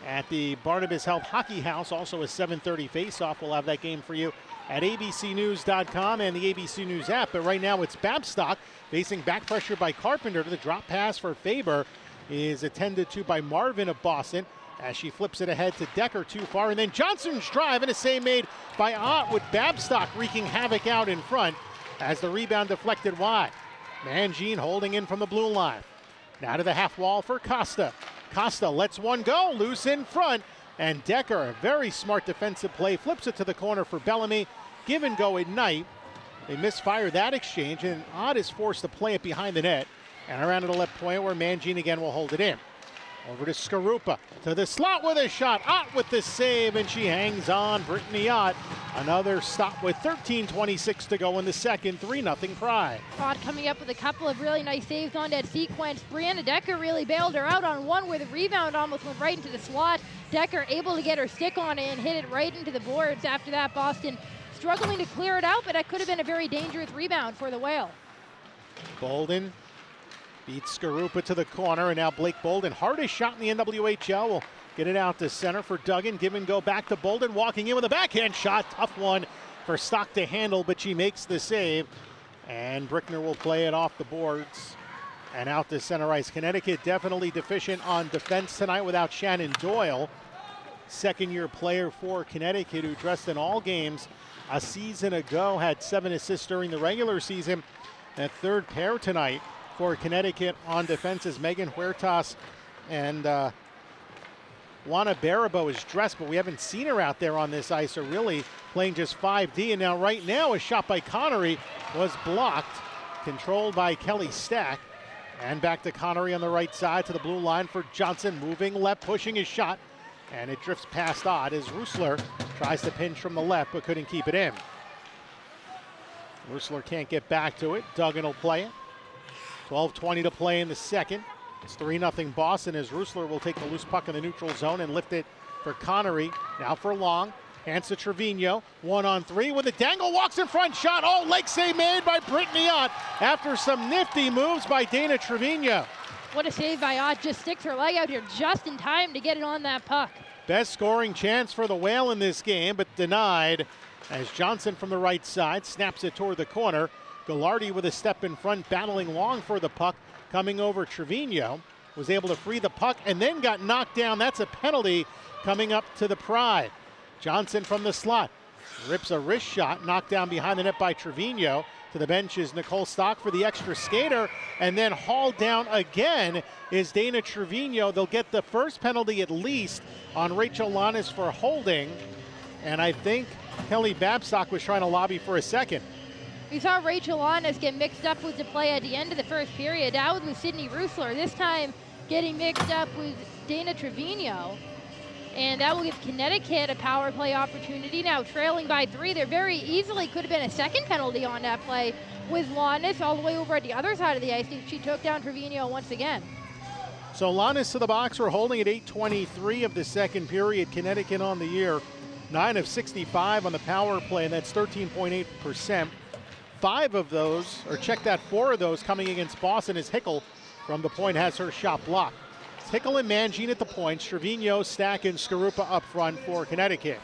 at the Barnabas Health Hockey House. Also a 7:30 face-off. We'll have that game for you at abcnews.com and the ABC News app. But right now it's Babstock facing back pressure by Carpenter. To the drop pass for Faber is attended to by Marvin of Boston, as she flips it ahead to Decker too far. And then Johnson's drive and a save made by Ott, with Babstock wreaking havoc out in front as the rebound deflected wide. Mangine holding in from the blue line. Now to the half wall for Costa. Costa lets one go, loose in front. And Decker, a very smart defensive play, flips it to the corner for Bellamy. Give and go at night. They misfire that exchange, and Ott is forced to play it behind the net. And around to the left point where Mangine again will hold it in. Over to Skarupa, to the slot with a shot. Ott with the save, and she hangs on. Brittany Ott, another stop with 13:26 to go in the second. 3-0 Pride. Ott coming up with a couple of really nice saves on that sequence. Brianna Decker really bailed her out on one where the rebound almost went right into the slot. Decker able to get her stick on it and hit it right into the boards. After that, Boston struggling to clear it out, but that could have been a very dangerous rebound for the Whale. Bolden beats Skarupa to the corner, and now Blake Bolden, hardest shot in the NWHL, will get it out to center for Duggan. Give and go back to Bolden, walking in with a backhand shot. Tough one for Stock to handle, but she makes the save. And Brickner will play it off the boards and out to center ice. Connecticut definitely deficient on defense tonight without Shannon Doyle, second-year player for Connecticut, who dressed in all games a season ago, had 7 assists during the regular season. That third pair tonight for Connecticut on defense is Megan Huertas, and Juana Barabo is dressed, but we haven't seen her out there on this ice, or really playing just 5D. And now right now a shot by Connery was blocked, controlled by Kelly Stack. And back to Connery on the right side to the blue line for Johnson, moving left, pushing his shot, and it drifts past Ott as Rusler tries to pinch from the left but couldn't keep it in. Rusler can't get back to it. Duggan will play it. 12:20 to play in the second. It's 3-0 Boston as Rusler will take the loose puck in the neutral zone and lift it for Connery. Now for Long. Hands to Trevino. 1-on-3 with a dangle. Walks in front. Shot. Oh, leg save made by Brittany Ott after some nifty moves by Dana Trevino. What a save by Ott. Just sticks her leg out here just in time to get it on that puck. Best scoring chance for the Whale in this game, but denied as Johnson from the right side snaps it toward the corner. Gallardi with a step in front, battling Long for the puck. Coming over Trevino, was able to free the puck and then got knocked down. That's a penalty coming up to the Pride. Johnson from the slot rips a wrist shot, knocked down behind the net by Trevino. To the bench is Nicole Stock for the extra skater, and then hauled down again is Dana Trevino. They'll get the first penalty at least on Rachel Lannis for holding. And I think Kelly Babstock was trying to lobby for a second. We saw Rachel Honest get mixed up with the play at the end of the first period. That was with Sydney Rusler. This time getting mixed up with Dana Trevino. And that will give Connecticut a power play opportunity. Now trailing by 3, there very easily could have been a second penalty on that play with Lannis all the way over at the other side of the ice. She took down Trevino once again. So Lannis to the box. We're holding at 8:23 of the second period. Connecticut on the year, 9 of 65 on the power play, and that's 13.8%. 5 of those, or check that, 4 of those coming against Boston as Hickel from the point has her shot blocked. It's Hickel and Mangine at the points. Trevino, Stack, and Skarupa up front for Connecticut.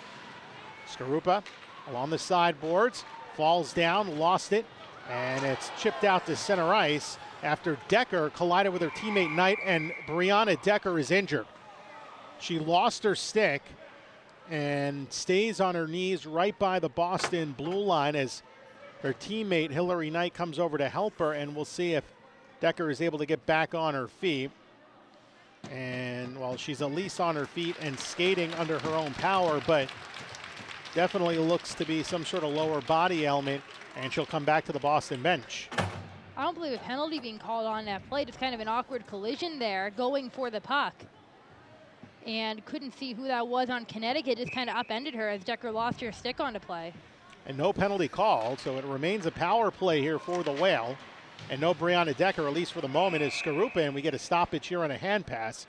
Skarupa along the sideboards, falls down, lost it, and it's chipped out to center ice after Decker collided with her teammate Knight, and Brianna Decker is injured. She lost her stick and stays on her knees right by the Boston blue line as her teammate Hillary Knight comes over to help her, and we'll see if Decker is able to get back on her feet. And well, she's at least on her feet and skating under her own power, but definitely looks to be some sort of lower body ailment, and she'll come back to the Boston bench. I don't believe a penalty being called on that play. Just kind of an awkward collision there, going for the puck. And couldn't see who that was on Connecticut, just kind of upended her as Decker lost her stick on the play. And no penalty called, so it remains a power play here for the Whale. And no Brianna Decker, at least for the moment, is Skarupa, and we get a stoppage here on a hand pass.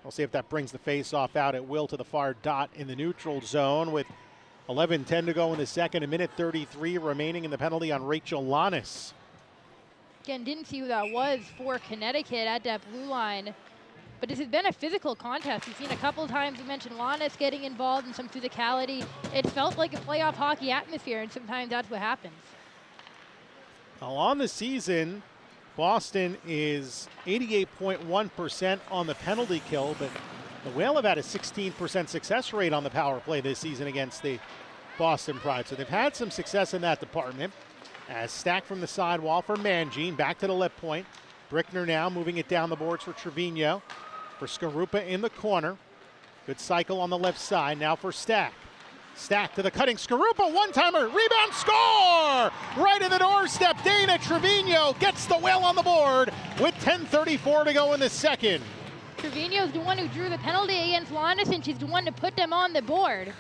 We'll see if that brings the face-off out at will to the far dot in the neutral zone with 11:10 to go in the second, a minute 33 remaining in the penalty on Rachel Lannis. Again, didn't see who that was for Connecticut at that blue line. But this has been a physical contest. We've seen a couple times, you mentioned Lannis getting involved in some physicality. It felt like a playoff hockey atmosphere, and sometimes that's what happens. Now on the season, Boston is 88.1% on the penalty kill, but the Whale have had a 16% success rate on the power play this season against the Boston Pride. So they've had some success in that department. As Stack from the sidewall for Mangine, back to the left point. Brickner now moving it down the boards for Trevino. For Skarupa in the corner. Good cycle on the left side. Now for Stack. Stack to the cutting Skarupa, one-timer, rebound, score! Right in the doorstep, Dana Trevino gets the Whale on the board with 10:34 to go in the second. Trevino's the one who drew the penalty against Lannis, and she's the one to put them on the board.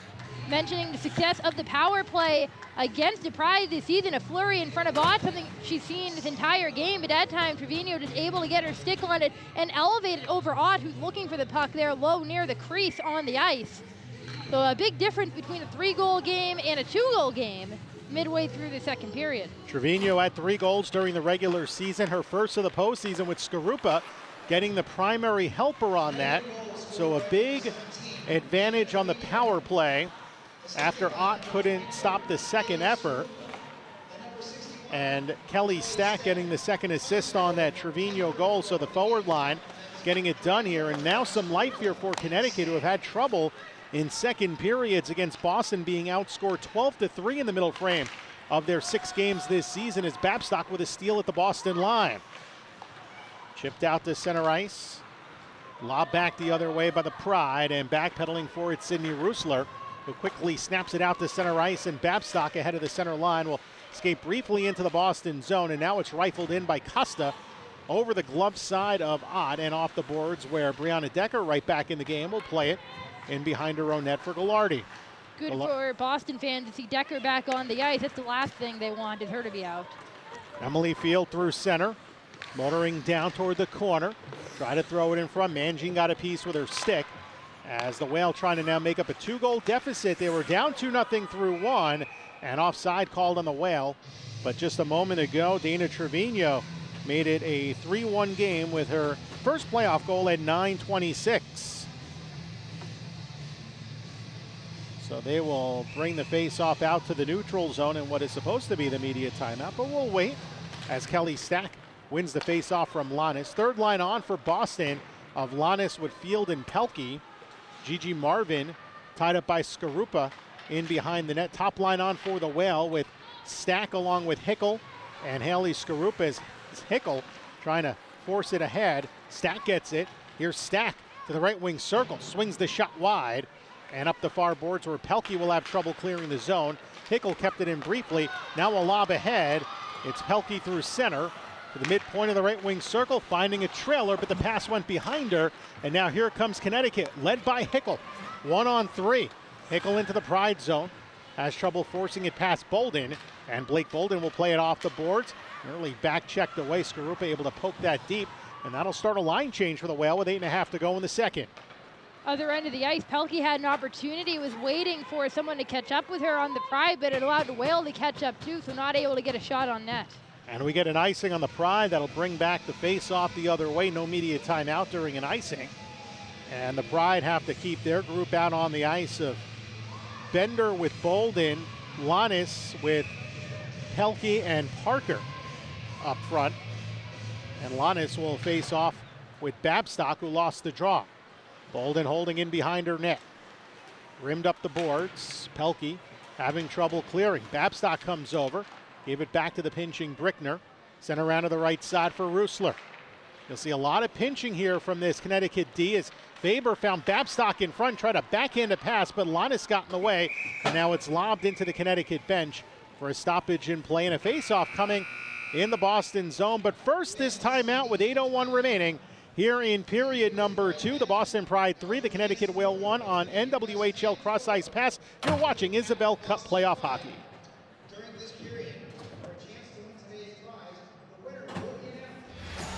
Mentioning the success of the power play against the Pride this season, a flurry in front of Ott, something she's seen this entire game, but that time Trevino just able to get her stick on it and elevate it over Ott, who's looking for the puck there low near the crease on the ice. So a big difference between a 3-goal game and a 2-goal game midway through the second period. Trevino had 3 goals during the regular season, her first of the postseason, with Skarupa getting the primary helper on that. So a big advantage on the power play after Ott couldn't stop the second effort. And Kelly Stack getting the second assist on that Trevino goal. So the forward line getting it done here. And now some life here for Connecticut, who have had trouble in second periods against Boston, being outscored 12-3 in the middle frame of their 6 games this season, as Babstock with a steal at the Boston line. Chipped out to center ice. Lob back the other way by the Pride, and backpedaling for it, Sydney Rusler, who quickly snaps it out to center ice, and Babstock ahead of the center line will escape briefly into the Boston zone, and now it's rifled in by Costa over the glove side of Ott and off the boards, where Brianna Decker, right back in the game, will play it in behind her own net for Gallardi. Good for Boston fans to see Decker back on the ice. That's the last thing they want, is her to be out. Emily Field through center, motoring down toward the corner. Try to throw it in front. Mangine got a piece with her stick, as the Whale trying to now make up a 2-goal deficit. They were down 2-0 through 1, and offside called on the Whale. But just a moment ago, Dana Trevino made it a 3-1 game with her first playoff goal at 9:26. So they will bring the face-off out to the neutral zone in what is supposed to be the media timeout, but we'll wait as Kelly Stack wins the face-off from Lannis. Third line on for Boston of Lannis with Field and Pelkey. Gigi Marvin tied up by Skarupa in behind the net. Top line on for the Whale with Stack along with Hickel and Haley Skarupa, as Hickel trying to force it ahead. Stack gets it. Here's Stack to the right wing circle, swings the shot wide, And up the far boards where Pelkey will have trouble clearing the zone. Hickel kept it in briefly. Now a lob ahead. It's Pelkey through center to the midpoint of the right wing circle, finding a trailer, but the pass went behind her. And now here comes Connecticut, led by Hickel. 1-on-3. Hickel into the Pride zone. Has trouble forcing it past Bolden. And Blake Bolden will play it off the boards. Nearly back checked away. Skarupa able to poke that deep. And that'll start a line change for the Whale with 8.5 to go in the second. Other end of the ice, Pelkey had an opportunity, was waiting for someone to catch up with her on the Pride, but it allowed the Whale to catch up too, so not able to get a shot on net. And we get an icing on the Pride. That'll bring back the face-off the other way. No media timeout during an icing. And the Pride have to keep their group out on the ice of Bender with Bolden, Lannis with Pelkey and Parker up front. And Lannis will face off with Babstock, who lost the draw. Bolden holding in behind her net. Rimmed up the boards. Pelkey having trouble clearing. Babstock comes over. Gave it back to the pinching Brickner. Sent around to the right side for Roosler. You'll see a lot of pinching here from this Connecticut D as Faber found Babstock in front, tried a backhand a pass, but Lannis got in the way. And now it's lobbed into the Connecticut bench for a stoppage in play and a face-off coming in the Boston zone. But first, this timeout with 8:01 remaining. Here in period number 2, the Boston Pride 3, the Connecticut Whale 1 on NWHL Cross Ice Pass. You're watching Isabel Cup playoff hockey. During this period, for a chance to win today's prize, the winner will be announced.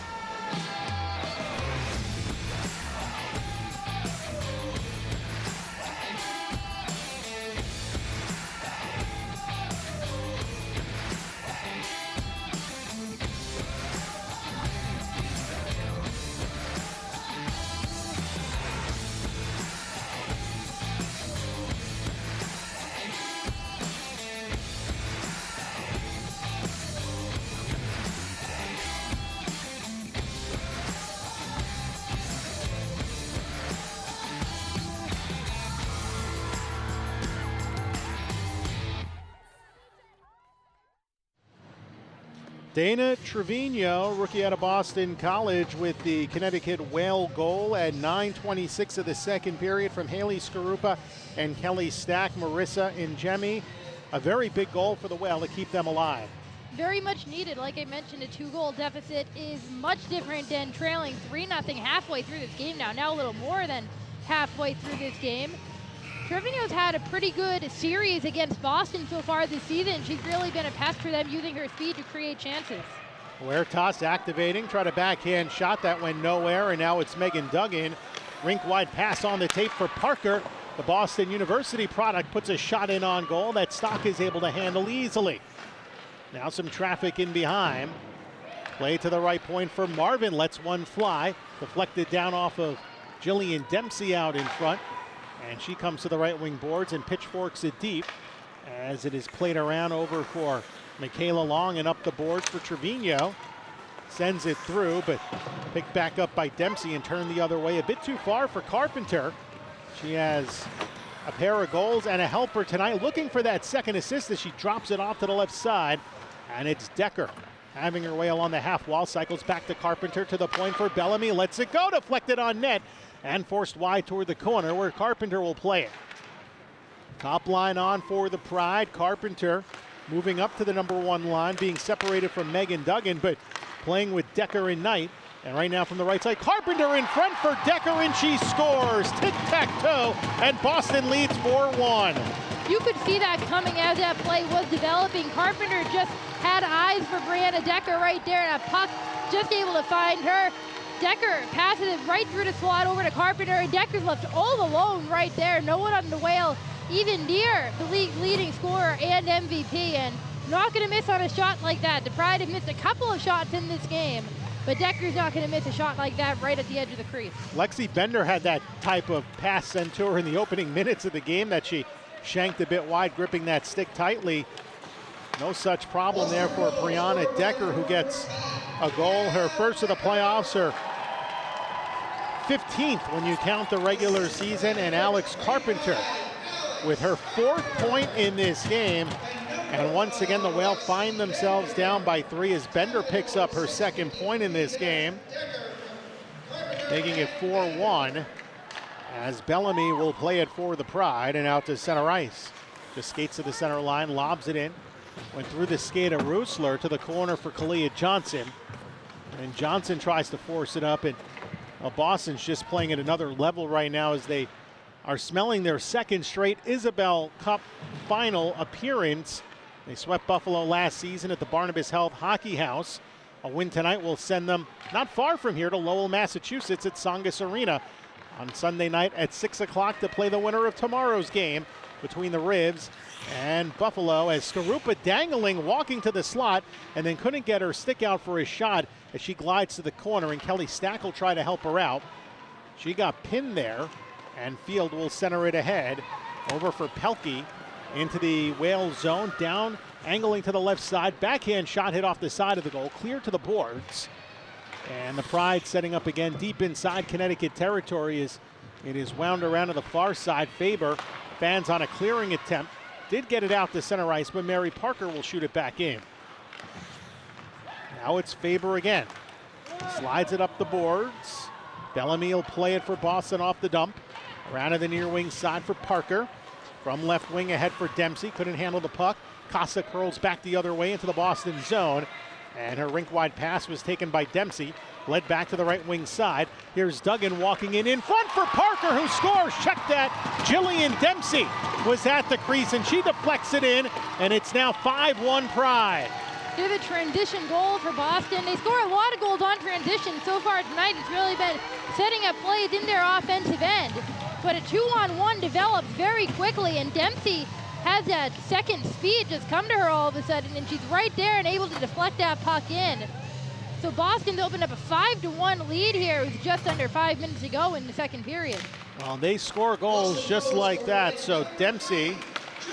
Dana Trevino, rookie out of Boston College, with the Connecticut Whale goal at 9:26 of the second period from Haley Skarupa and Kelly Stack. Marissa Njemi, a very big goal for the Whale to keep them alive. Very much needed. Like I mentioned, a 2-goal deficit is much different than trailing 3-0 halfway through this game now a little more than halfway through this game. Trevino's had a pretty good series against Boston so far this season. She's really been a pest for them, using her speed to create chances. Huertas activating, tried a backhand shot that went nowhere, and now it's Megan Duggan. Rink-wide pass on the tape for Parker. The Boston University product puts a shot in on goal that Stock is able to handle easily. Now some traffic in behind. Play to the right point for Marvin, lets one fly. Deflected down off of Jillian Dempsey out in front. And she comes to the right wing boards and pitchforks it deep as it is played around over for Michaela Long and up the boards for Trevino. Sends it through, but picked back up by Dempsey and turned the other way. A bit too far for Carpenter. She has a pair of goals and a helper tonight, looking for that second assist as she drops it off to the left side. And it's Decker having her way along the half wall, cycles back to Carpenter to the point for Bellamy, lets it go, deflected on net, and forced wide toward the corner where Carpenter will play it. Top line on for the Pride. Carpenter moving up to the number 1 line, being separated from Megan Duggan, but playing with Decker and Knight. And right now from the right side, Carpenter in front for Decker, and she scores. Tic-tac-toe, and Boston leads 4-1. You could see that coming as that play was developing. Carpenter just had eyes for Brianna Decker right there, and a puck just able to find her. Decker passes it right through the slot over to Carpenter, and Decker's left all alone right there. No one on the Whale even near the league's leading scorer and MVP, and not going to miss on a shot like that. The Pride have missed a couple of shots in this game, but Decker's not going to miss a shot like that right at the edge of the crease. Lexi Bender had that type of pass sent to her in the opening minutes of the game that she shanked a bit wide, gripping that stick tightly. No such problem there for Brianna Decker, who gets a goal, her first of the playoffs, her 15th when you count the regular season, and Alex Carpenter with her 4th point in this game. And once again, the Whale find themselves down by 3 as Bender picks up her 2nd point in this game, making it 4-1. as Bellamy will play it for the Pride and out to center ice. Just skates to the center line, lobs it in. Went through the skate of Roosler to the corner for Kalia Johnson. And Johnson tries to force it up, and Boston's just playing at another level right now as they are smelling their second straight Isabel Cup final appearance. They swept Buffalo last season at the Barnabas Health Hockey House. A win tonight will send them not far from here to Lowell, Massachusetts at Tsongas Arena on Sunday night at 6 o'clock to play the winner of tomorrow's game between the Ribs and Buffalo, as Skarupa dangling, walking to the slot, and then couldn't get her stick out for a shot as she glides to the corner, and Kelly Stack will try to help her out. She got pinned there, and Field will center it ahead. Over for Pelkey into the Wales zone, down, angling to the left side. Backhand shot hit off the side of the goal, clear to the boards. And the Pride setting up again deep inside Connecticut territory as it is wound around to the far side. Faber fans on a clearing attempt. Did get it out to center ice, but Mary Parker will shoot it back in. Now it's Faber again. Slides it up the boards. Bellamy will play it for Boston off the dump. Around to the near wing side for Parker. From left wing ahead for Dempsey. Couldn't handle the puck. Casa curls back the other way into the Boston zone. And her rink-wide pass was taken by Dempsey. Led back to the right wing side. Here's Duggan walking in front for Parker, who scores. Check that. Jillian Dempsey was at the crease, and she deflects it in, and it's now 5-1 Pride. They're the transition goal for Boston. They score a lot of goals on transition. So far tonight, it's really been setting up plays in their offensive end. But a 2-on-1 develops very quickly, and Dempsey has that second speed just come to her all of a sudden, and she's right there and able to deflect that puck in. So Boston's opened up a 5-1 lead here with just under 5 minutes to go in the second period. Well, they score goals just like that. So Dempsey,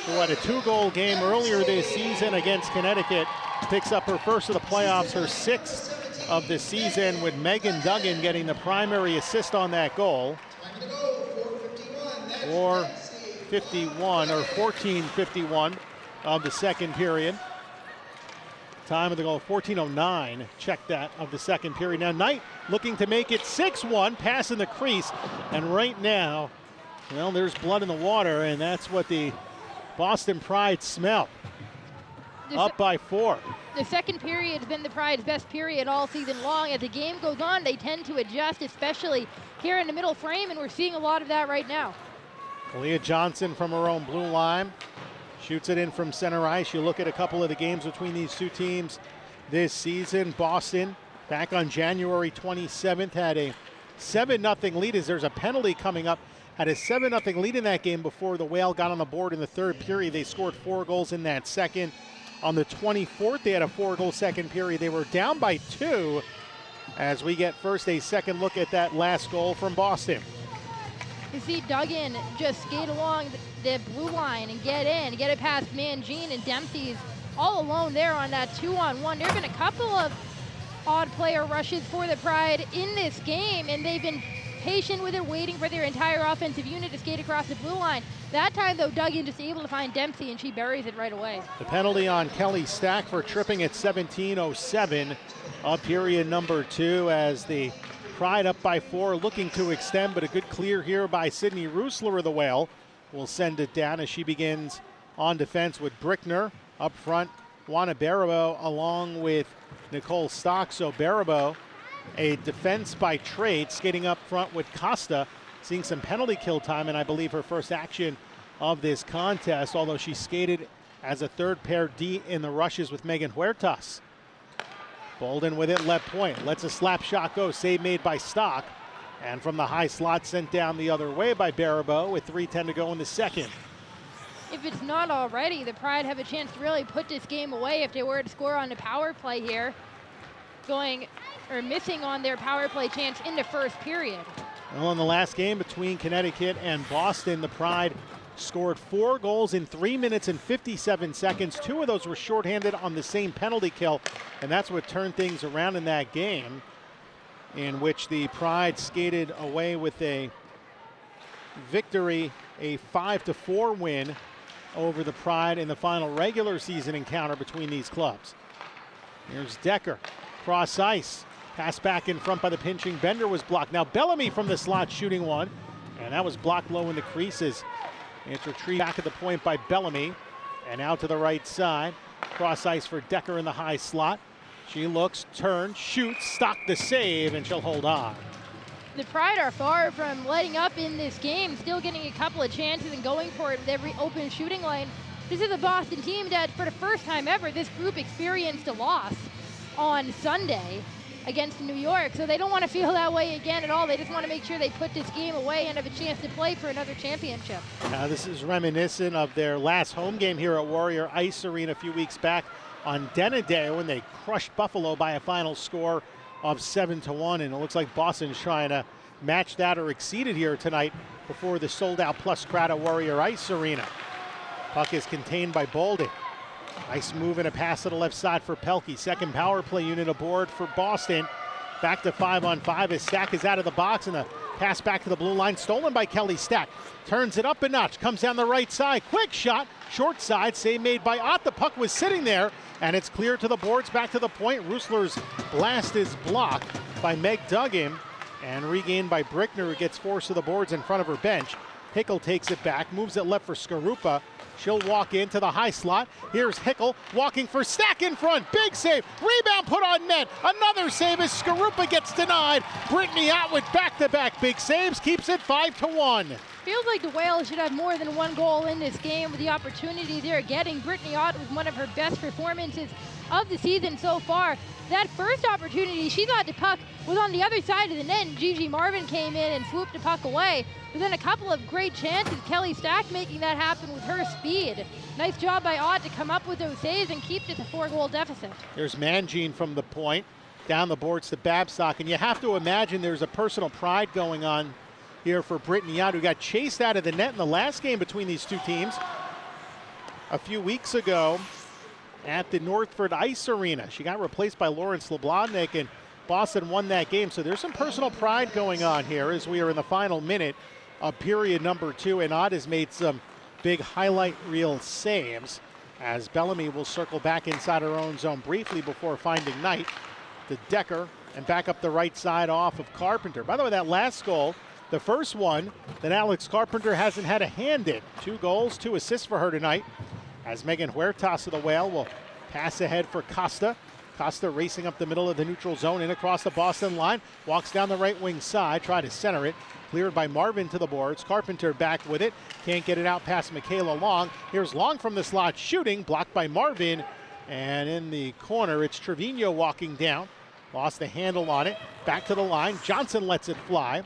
who had a 2-goal game earlier this season against Connecticut, picks up her first of the playoffs, her 6th of the season, with Megan Duggan getting the primary assist on that goal. 4:51 or 14:51 of the second period. Time of the goal, 14:09. Check that, of the second period. Now Knight looking to make it 6-1, pass in the crease. And right now, well, there's blood in the water, and that's what the Boston Pride smell. Up by 4. The second period has been the Pride's best period all season long. As the game goes on, they tend to adjust, especially here in the middle frame, and we're seeing a lot of that right now. Kalia Johnson from her own blue line shoots it in from center ice. You look at a couple of the games between these two teams this season. Boston, back on January 27th, had a 7-0 lead as there's a penalty coming up. Had a 7-0 lead in that game before the Whale got on the board in the third period. They scored 4 goals in that second. On the 24th, they had a 4-goal second period. They were down by 2 as we get first a second look at that last goal from Boston. You see Duggan just skate along the blue line and get in, get it past Mangine, and Dempsey's all alone there on that 2-on-1. There have been a couple of odd player rushes for the Pride in this game, and they've been patient with it, waiting for their entire offensive unit to skate across the blue line. That time, though, Duggan just able to find Dempsey, and she buries it right away. The penalty on Kelly Stack for tripping at 17:07 of period number 2, as the Pride up by 4, looking to extend, but a good clear here by Sydney Roosler of the Whale will send it down as she begins on defense with Brickner up front. Juana Barabo along with Nicole Stock. So Barabo, a defense by trade, skating up front with Costa, seeing some penalty kill time, and I believe her first action of this contest, although she skated as a third pair D in the rushes with Megan Huertas. Bolden with it, left point, lets a slap shot go, save made by Stock, and from the high slot sent down the other way by Barabo with 3:10 to go in the second. If it's not already, the Pride have a chance to really put this game away if they were to score on the power play here, missing on their power play chance in the first period. Well, in the last game between Connecticut and Boston, the Pride scored 4 goals in 3 minutes and 57 seconds. 2 of those were shorthanded on the same penalty kill, and that's what turned things around in that game, in which the Pride skated away with a victory, a 5-4 win over the Pride in the final regular season encounter between these clubs. Here's Decker, cross ice, pass back in front by the pinching Bender was blocked. Now Bellamy from the slot shooting one, And that was blocked low in the creases. It's retrieved back at the point by Bellamy. And out to the right side. Cross ice for Decker in the high slot. She looks, turns, shoots, stopped the save, and she'll hold on. The Pride are far from letting up in this game, still getting a couple of chances and going for it with every open shooting lane. This is a Boston team that, for the first time ever, this group experienced a loss on Sunday against New York, so they don't want to feel that way again at all. They just want to make sure they put this game away and have a chance to play for another championship. This is reminiscent of their last home game here at Warrior Ice Arena a few weeks back on Denna Day when they crushed Buffalo by a final score of 7-1, and it looks like Boston's trying to match that or exceed it here tonight before the sold-out plus crowd at Warrior Ice Arena. Puck is contained by Bolden. Nice move and a pass to the left side for Pelkey. Second power play unit aboard for Boston. Back to 5-on-5 as Stack is out of the box, and the pass back to the blue line stolen by Kelly Stack. Turns it up a notch, comes down the right side. Quick shot, short side, save made by Ott. The puck was sitting there, and it's cleared to the boards, back to the point. Rusler's blast is blocked by Meg Duggan and regained by Brickner, who gets forced to the boards in front of her bench. Hickel takes it back, moves it left for Skarupa. She'll walk into the high slot. Here's Hickel walking for Stack in front. Big save. Rebound put on net. Another save as Skarupa gets denied. Brittany Ott with back-to-back big saves keeps it 5-1. Feels like the Whales should have more than one goal in this game with the opportunity they're getting. Brittany Ott was one of her best performances of the season so far. That first opportunity, she thought the puck was on the other side of the net, and Gigi Marvin came in and swooped the puck away. But then a couple of great chances. Kelly Stack making that happen with her speed. Nice job by Ott to come up with those saves and keep it a 4-goal deficit. There's Mangine from the point. Down the boards to Babcock. And you have to imagine there's a personal pride going on here for Brittany Ott, who got chased out of the net in the last game between these two teams a few weeks ago at the Northford Ice Arena. She got replaced by Lawrence Leblodnik, and Boston won that game. So there's some personal pride going on here as we are in the final minute of period number 2, and Ott has made some big highlight reel saves as Bellamy will circle back inside her own zone briefly before finding Knight to Decker and back up the right side off of Carpenter. By the way, that last goal, the first one that Alex Carpenter hasn't had a hand in. 2 goals, 2 assists for her tonight as Megan Huertas of the Whale will pass ahead for Costa. Costa racing up the middle of the neutral zone in across the Boston line. Walks down the right wing side, try to center it. Cleared by Marvin to the boards. Carpenter back with it. Can't get it out past Michaela Long. Here's Long from the slot shooting. Blocked by Marvin. And in the corner, it's Trevino walking down. Lost the handle on it. Back to the line. Johnson lets it fly.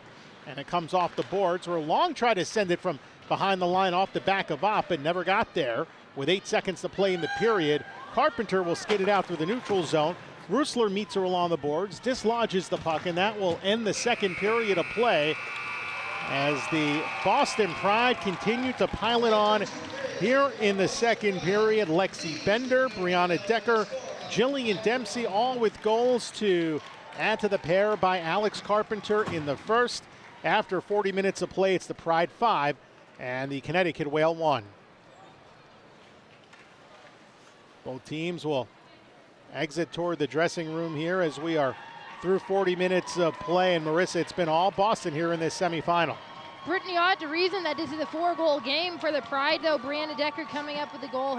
And it comes off the boards where Long tried to send it from behind the line off the back of Ott, but never got there. With 8 seconds to play in the period, Carpenter will skid it out through the neutral zone. Rusler meets her along the boards, dislodges the puck, and that will end the second period of play as the Boston Pride continue to pile it on here in the second period. Lexi Bender, Brianna Decker, Jillian Dempsey, all with goals to add to the pair by Alex Carpenter in the first. After 40 minutes of play, it's the Pride 5 and the Connecticut Whale 1. Both teams will exit toward the dressing room here as we are through 40 minutes of play. And Marissa, it's been all Boston here in this semifinal. Brittany Ott, the reason that this is a 4-goal game for the Pride, though. Brianna Decker coming up with the goal,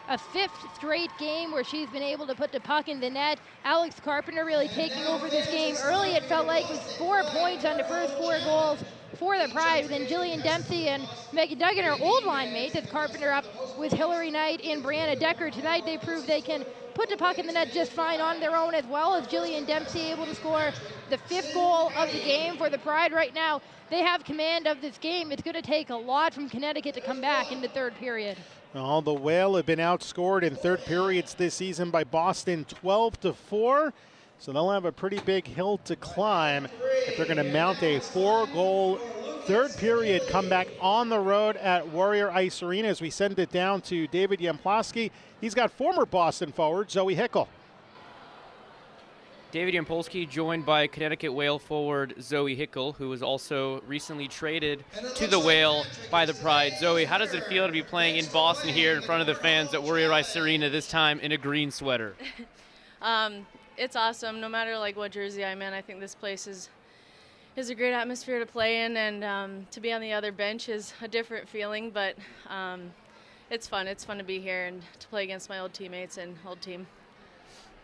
a 5th straight game where she's been able to put the puck in the net. Alex Carpenter really taking over this game. Early it felt like it was 4 points on the first 4 goals for the Pride. Then Jillian Dempsey and Megan Duggan, her old line mates, as Carpenter up with Hillary Knight and Brianna Decker. Tonight they proved they can put the puck in the net just fine on their own, as well as Jillian Dempsey able to score the 5th goal of the game for the Pride. Right now they have command of this game. It's going to take a lot from Connecticut to come back in the third period. Well, the Whale have been outscored in third periods this season by Boston 12-4. So they'll have a pretty big hill to climb if they're going to mount a 4-goal third period comeback on the road at Warrior Ice Arena. As we send it down to David Yamplowski, he's got former Boston forward Zoe Hickel. David Yampolsky joined by Connecticut Whale forward Zoe Hickel, who was also recently traded to the Whale by the Pride. Zoe, how does it feel to be playing in Boston here in front of the fans at Warrior Ice Arena, this time in a green sweater? It's awesome. No matter what jersey I'm in, I think this place is is a great atmosphere to play in, and to be on the other bench is a different feeling, but it's fun. It's fun to be here and to play against my old teammates and old team.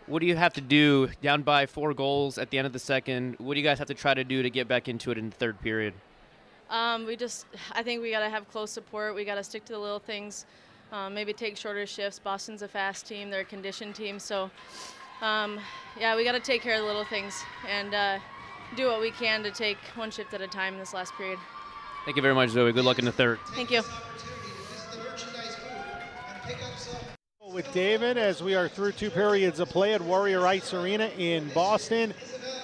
What do you have to do down by 4 goals at the end of the second? What do you guys have to try to do to get back into it in the third period? I think we got to have close support. We got to stick to the little things, maybe take shorter shifts. Boston's a fast team. They're a conditioned team. So, yeah, we got to take care of the little things and do what we can to take one shift at a time in this last period. Thank you very much, Zoe. Good luck in the third. Thank you. With David as we are through 2 periods of play at Warrior Ice Arena in Boston.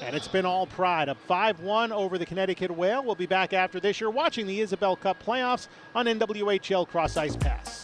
And it's been all Pride. Up 5-1 over the Connecticut Whale. We'll be back after this. You're watching the Isabel Cup playoffs on NWHL Cross Ice Pass.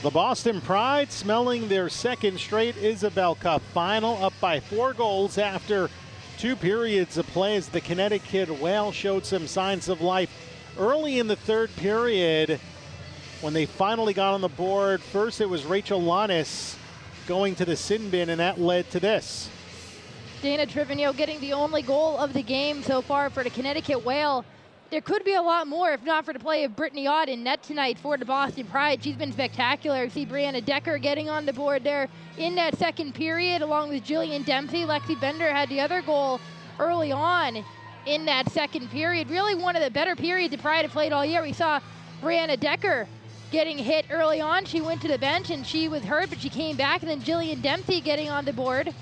The Boston Pride smelling their second straight Isabel Cup final, up by 4 goals after 2 periods of play as the Connecticut Whale showed some signs of life early in the third period when they finally got on the board. First it was Rachel Lannis going to the sin bin, and that led to this. Dana Trevino getting the only goal of the game so far for the Connecticut Whale. There could be a lot more if not for the play of Brittany Ott in net tonight for the Boston Pride. She's been spectacular. See Brianna Decker getting on the board there in that second period along with Jillian Dempsey. Lexi Bender had the other goal early on in that second period. Really one of the better periods the Pride have played all year. We saw Brianna Decker getting hit early on. She went to the bench and she was hurt, but she came back. And then Jillian Dempsey getting on the board.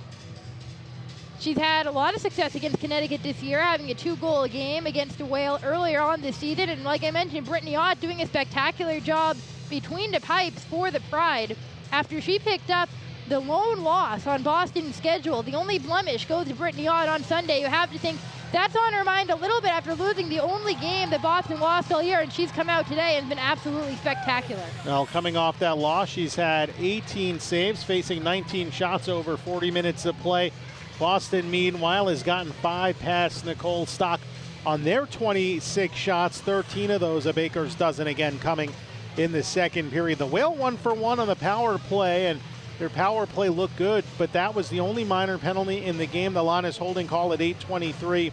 She's had a lot of success against Connecticut this year, having a 2-goal game against the Whale earlier on this season. And like I mentioned, Brittany Ott doing a spectacular job between the pipes for the Pride after she picked up the lone loss on Boston's schedule. The only blemish goes to Brittany Ott on Sunday. You have to think that's on her mind a little bit after losing the only game that Boston lost all year, and she's come out today and been absolutely spectacular. Well, coming off that loss, she's had 18 saves, facing 19 shots over 40 minutes of play. Boston, meanwhile, has gotten 5 past Nicole Stock on their 26 shots, 13 of those a Baker's dozen, again coming in the second period. The Whale 1 for 1 on the power play, and their power play looked good, but that was the only minor penalty in the game. The Lannis holding call at 8:23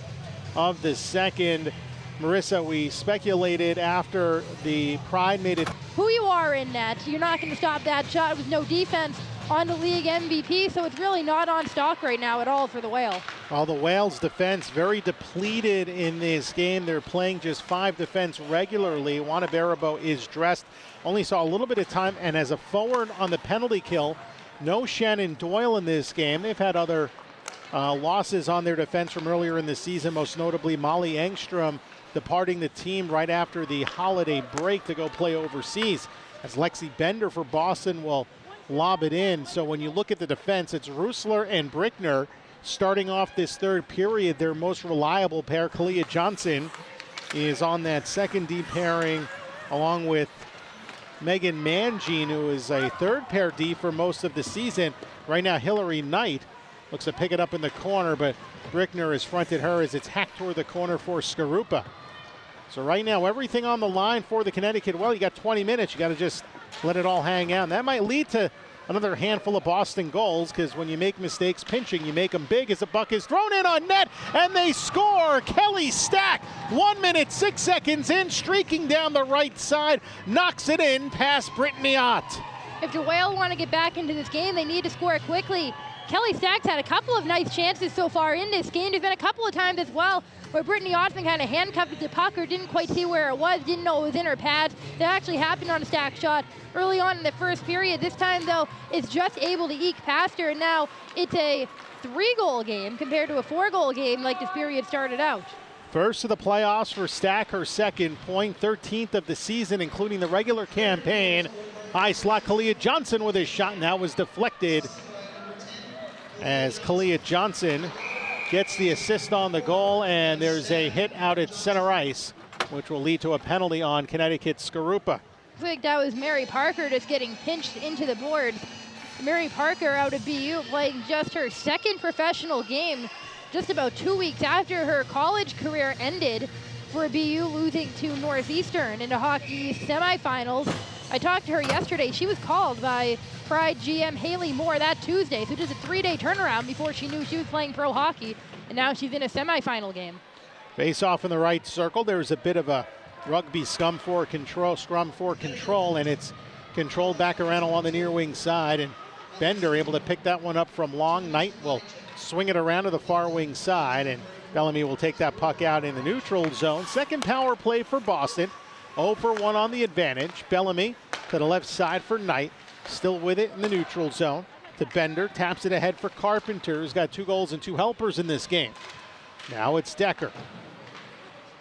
of the second. Marissa, we speculated after the Pride made it. Who you are in net, you're not going to stop that shot. It was no defense on the league MVP, so it's really not on stock right now at all for the Whale. Well, the Whale's defense very depleted in this game. They're playing just 5 defense regularly. Juana Barabo is dressed, only saw a little bit of time, and as a forward on the penalty kill, no Shannon Doyle in this game. They've had other losses on their defense from earlier in the season, most notably Molly Engstrom departing the team right after the holiday break to go play overseas, as Lexi Bender for Boston will lob it in. So when you look at the defense, it's Rusler and Brickner starting off this third period. Their most reliable pair, Kalia Johnson, is on that second D pairing along with Megan Mangine, who is a third pair D for most of the season. Right now, Hillary Knight looks to pick it up in the corner, but Brickner has fronted her as it's hacked toward the corner for Skarupa. So right now, everything on the line for the Connecticut. Well, you got 20 minutes. You got to just let it all hang out. And that might lead to another handful of Boston goals, because when you make mistakes pinching, you make them big as the puck is thrown in on net, and they score. Kelly Stack, 1 minute, 6 seconds in, streaking down the right side, knocks it in past Brittany Ott. If the Whale want to get back into this game, they need to score quickly. Kelly Stack's had a couple of nice chances so far in this game. There's been a couple of times as well where Brittany Ott's been kind of handcuffed at the puck or didn't quite see where it was, didn't know it was in her pads. That actually happened on a Stack shot early on in the first period. This time, though, it's just able to eke past her, and now it's a 3-goal game compared to a 4-goal game like this period started out. First of the playoffs for Stack, her second point, 13th of the season, including the regular campaign. High slot, Kalia Johnson with his shot, and that was deflected as Kalia Johnson gets the assist on the goal, and there's a hit out at center ice, which will lead to a penalty on Connecticut's Skarupa. I think that was Mary Parker just getting pinched into the board. Mary Parker out of BU playing just her second professional game just about 2 weeks after her college career ended for BU, losing to Northeastern in the Hockey semifinals. I talked to her yesterday. She was called by Pride GM Haley Moore that Tuesday, so just a 3-day turnaround before she knew she was playing pro hockey, and now she's in a semifinal game. Face off in the right circle. There's a bit of a rugby scrum for control, and it's controlled back around along the near wing side, and Bender able to pick that one up from long. Knight will swing it around to the far wing side, and Bellamy will take that puck out in the neutral zone. Second power play for Boston. 0 for 1 on the advantage. Bellamy to the left side for Knight. Still with it in the neutral zone. To Bender, taps it ahead for Carpenter, who's got 2 goals and 2 helpers in this game. Now it's Decker.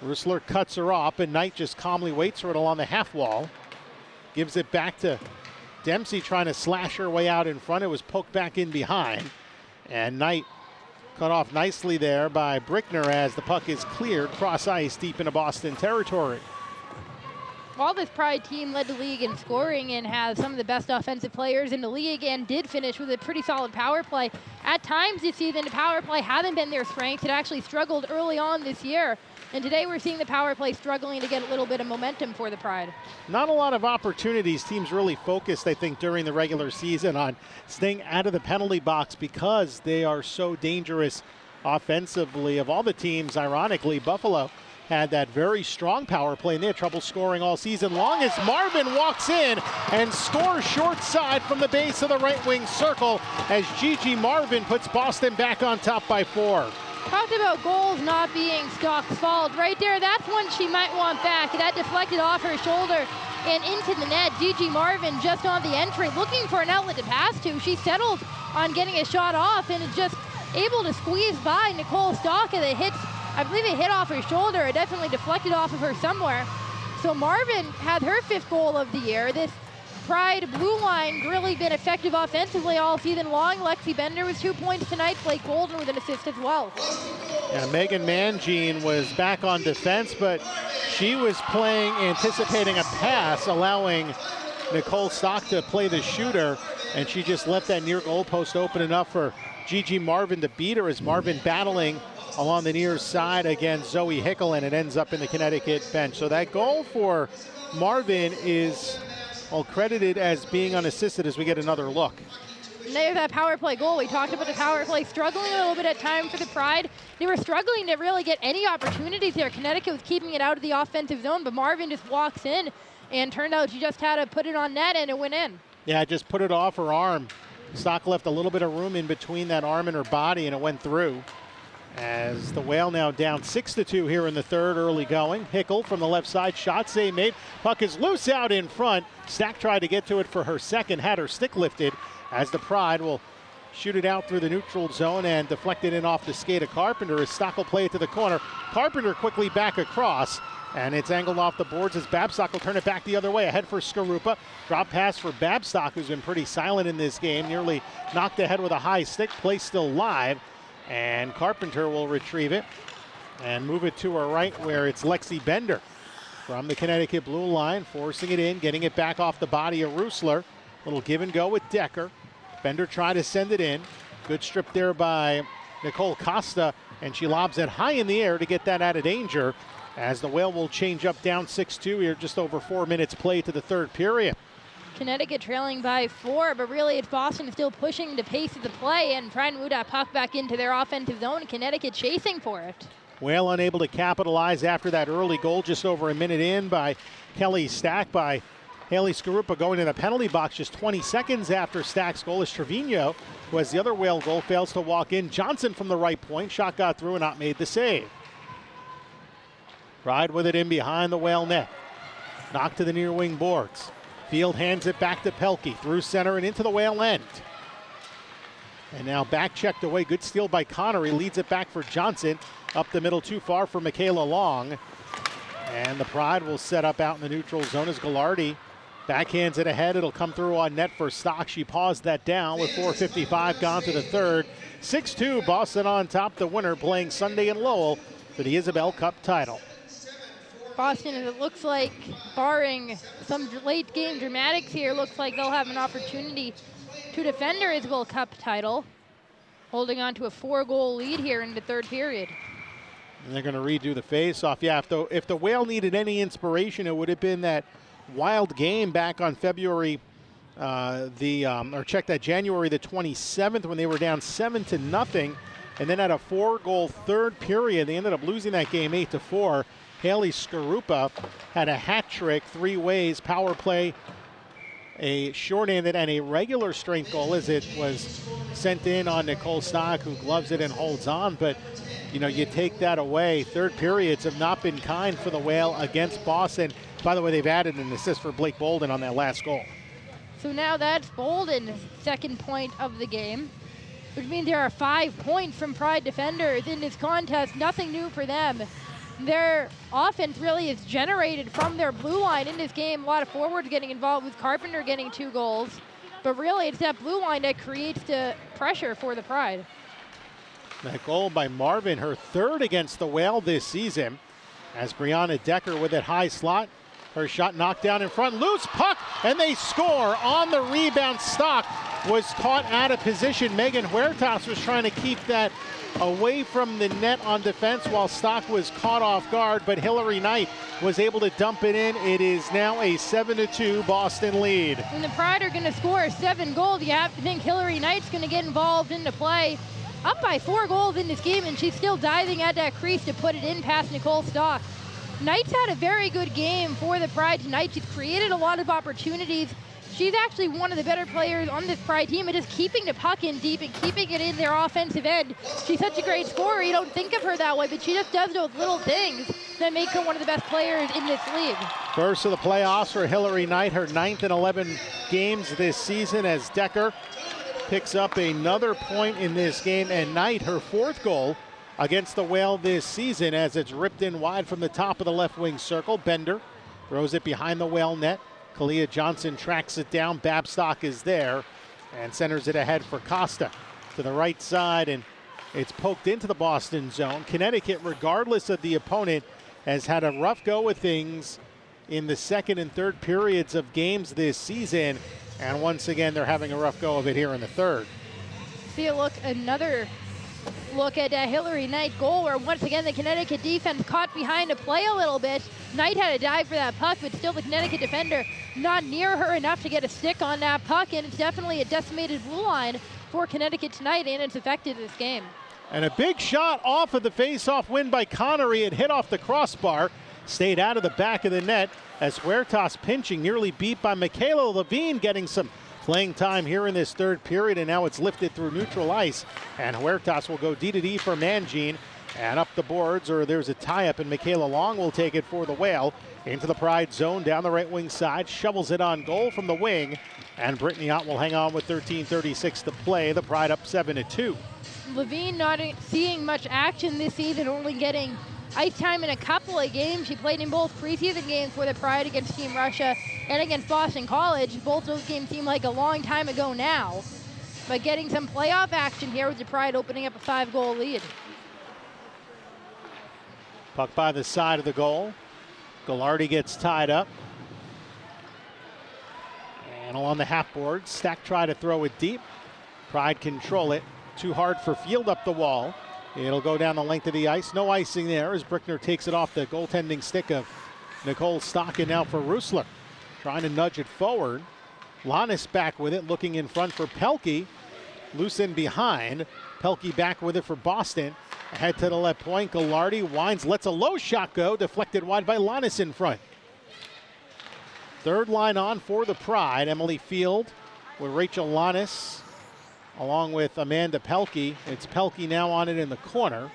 Rusler cuts her off, and Knight just calmly waits for it along the half wall. Gives it back to Dempsey, trying to slash her way out in front. It was poked back in behind. And Knight cut off nicely there by Brickner as the puck is cleared cross ice deep into Boston territory. While this Pride team led the league in scoring and has some of the best offensive players in the league and did finish with a pretty solid power play, at times this season the power play hasn't been their strength. It actually struggled early on this year. And today we're seeing the power play struggling to get a little bit of momentum for the Pride. Not a lot of opportunities. Teams really focused, I think, during the regular season on staying out of the penalty box because they are so dangerous offensively. Of all the teams, ironically, Buffalo had that very strong power play, and they had trouble scoring all season long as Marvin walks in and scores short side from the base of the right wing circle as Gigi Marvin puts Boston back on top by 4. Talked about goals not being Stock's fault. Right there, that's one she might want back. That deflected off her shoulder and into the net. Gigi Marvin just on the entry looking for an outlet to pass to. She settles on getting a shot off and is just able to squeeze by Nicole Stock, and it hits, I believe it hit off her shoulder. It definitely deflected off of her somewhere. So Marvin had her 5th goal of the year. This Pride blue line really been effective offensively all season long. Lexi Bender was 2 points tonight. Blake Golden with an assist as well. Yeah, Megan Mangine was back on defense, but she was playing, anticipating a pass, allowing Nicole Stock to play the shooter, and she just left that near goal post open enough for Gigi Marvin to beat her as Marvin battling along the near side against Zoe Hickel, and it ends up in the Connecticut bench. So that goal for Marvin is all credited as being unassisted as we get another look. And there's that power play goal. We talked about the power play struggling a little bit at time for the Pride. They were struggling to really get any opportunities there. Connecticut was keeping it out of the offensive zone, but Marvin just walks in, and turned out she just had to put it on net, and it went in. Yeah, just put it off her arm. Stock left a little bit of room in between that arm and her body, and it went through. As the Whale now down 6-2 here in the third, early going. Hickel from the left side, shot save made. Puck is loose out in front. Stack tried to get to it for her second, had her stick lifted as the Pride will shoot it out through the neutral zone and deflect it in off the skate of Carpenter as Stock will play it to the corner. Carpenter quickly back across, and it's angled off the boards as Babstock will turn it back the other way. Ahead for Skarupa. Drop pass for Babstock, who's been pretty silent in this game. Nearly knocked ahead with a high stick. Play still live. And Carpenter will retrieve it and move it to her right where it's Lexi Bender from the Connecticut blue line, forcing it in, getting it back off the body of Rusler. Little give and go with Decker. Bender tried to send it in. Good strip there by Nicole Costa, and she lobs it high in the air to get that out of danger as the Whale will change up down 6-2 here, just over 4 minutes play to the third period. Connecticut trailing by 4, but really it's Boston still pushing the pace of the play and trying to move that puck back into their offensive zone. Connecticut chasing for it. Whale unable to capitalize after that early goal just over a minute in by Kelly Stack, by Haley Skarupa going in the penalty box just 20 seconds after Stack's goal as Trevino, who has the other Whale goal, fails to walk in. Johnson from the right point, shot got through and not made the save. Pride with it in behind the Whale net. Knocked to the near wing boards. Field hands it back to Pelkey, through center and into the Whale end. And now back checked away, good steal by Connery, leads it back for Johnson. Up the middle too far for Michaela Long. And the Pride will set up out in the neutral zone as Gallardi backhands it ahead. It'll come through on net for Stock. She paused that down with 4:55 gone to the third. 6-2, Boston on top, the winner playing Sunday in Lowell for the Isabel Cup title. Boston, it looks like, barring some late game dramatics here, looks like they'll have an opportunity to defend their Isabel Cup title, holding on to a 4-goal lead here in the third period. And they're going to redo the face-off. Yeah, if the Whale needed any inspiration, it would have been that wild game back on January the 27th when they were down 7-0, and then had a 4-goal third period. They ended up losing that game 8-4. Haley Skarupa had a hat trick 3 ways, power play, a shorthanded, and a regular strength goal as it was sent in on Nicole Stock, who gloves it and holds on. But, you know, you take that away. Third periods have not been kind for the Whale against Boston. By the way, they've added an assist for Blake Bolden on that last goal. So now that's Bolden's second point of the game, which means there are 5 points from Pride defenders in this contest. Nothing new for them. Their offense really is generated from their blue line in this game. A lot of forwards getting involved, with Carpenter getting 2 goals. But really, it's that blue line that creates the pressure for the Pride. That goal by Marvin, her third against the Whale this season, as Brianna Decker with that high slot Her shot knocked down in front, loose puck, and they score on the rebound. Stock was caught out of position. Megan Huertas was trying to keep that away from the net on defense while Stock was caught off guard, but Hillary Knight was able to dump it in. It is now a 7-2 Boston lead. When the Pride are going to score 7 goals, you have to think Hillary Knight's going to get involved into play. Up by 4 goals in this game, and she's still diving at that crease to put it in past Nicole Stock. Knight's had a very good game for the Pride tonight. She's created a lot of opportunities. She's actually one of the better players on this Pride team at just keeping the puck in deep and keeping it in their offensive end. She's such a great scorer. You don't think of her that way, but she just does those little things that make her one of the best players in this league. First of the playoffs for Hillary Knight, her 9th in 11 games this season, as Decker picks up another point in this game, and Knight, her 4th goal against the Whale this season, as it's ripped in wide from the top of the left wing circle. Bender throws it behind the Whale net. Kalia Johnson tracks it down. Babstock is there and centers it ahead for Costa to the right side, and it's poked into the Boston zone. Connecticut, regardless of the opponent, has had a rough go with things in the second and third periods of games this season, and once again they're having a rough go of it here in the third. See a look, another look at that Hillary Knight goal, where once again the Connecticut defense caught behind to play a little bit. Knight had to dive for that puck, but still the Connecticut defender not near her enough to get a stick on that puck, and it's definitely a decimated blue line for Connecticut tonight, and it's affected this game. And a big shot off of the face-off win by Connery. It hit off the crossbar, stayed out of the back of the net, as Huertas pinching, nearly beat by Michaela Levine, getting some playing time here in this third period, and now it's lifted through neutral ice, and Huertas will go D-to-D for Mangine, and up the boards, or there's a tie-up, and Michaela Long will take it for the Whale into the Pride zone down the right wing side, shovels it on goal from the wing, and Brittany Ott will hang on with 13:36 to play. The Pride up 7-2. Levine not seeing much action this season, only getting ice time in a couple of games. She played in both preseason games for the Pride against Team Russia and against Boston College. Both those games seem like a long time ago now. But getting some playoff action here with the Pride opening up a 5-goal lead. Puck by the side of the goal. Gallardi gets tied up. And along the half board, Stack try to throw it deep. Pride control it. Too hard for Field up the wall. It'll go down the length of the ice. No icing there as Brickner takes it off the goaltending stick of Nicole Stock, and now for Rusler. Trying to nudge it forward. Lannis back with it, looking in front for Pelkey. Loose in behind. Pelkey back with it for Boston. Ahead to the left point. Gallardi winds, lets a low shot go. Deflected wide by Lannis in front. Third line on for the Pride. Emily Field with Rachel Lannis, along with Amanda Pelkey. It's Pelkey now on it in the corner.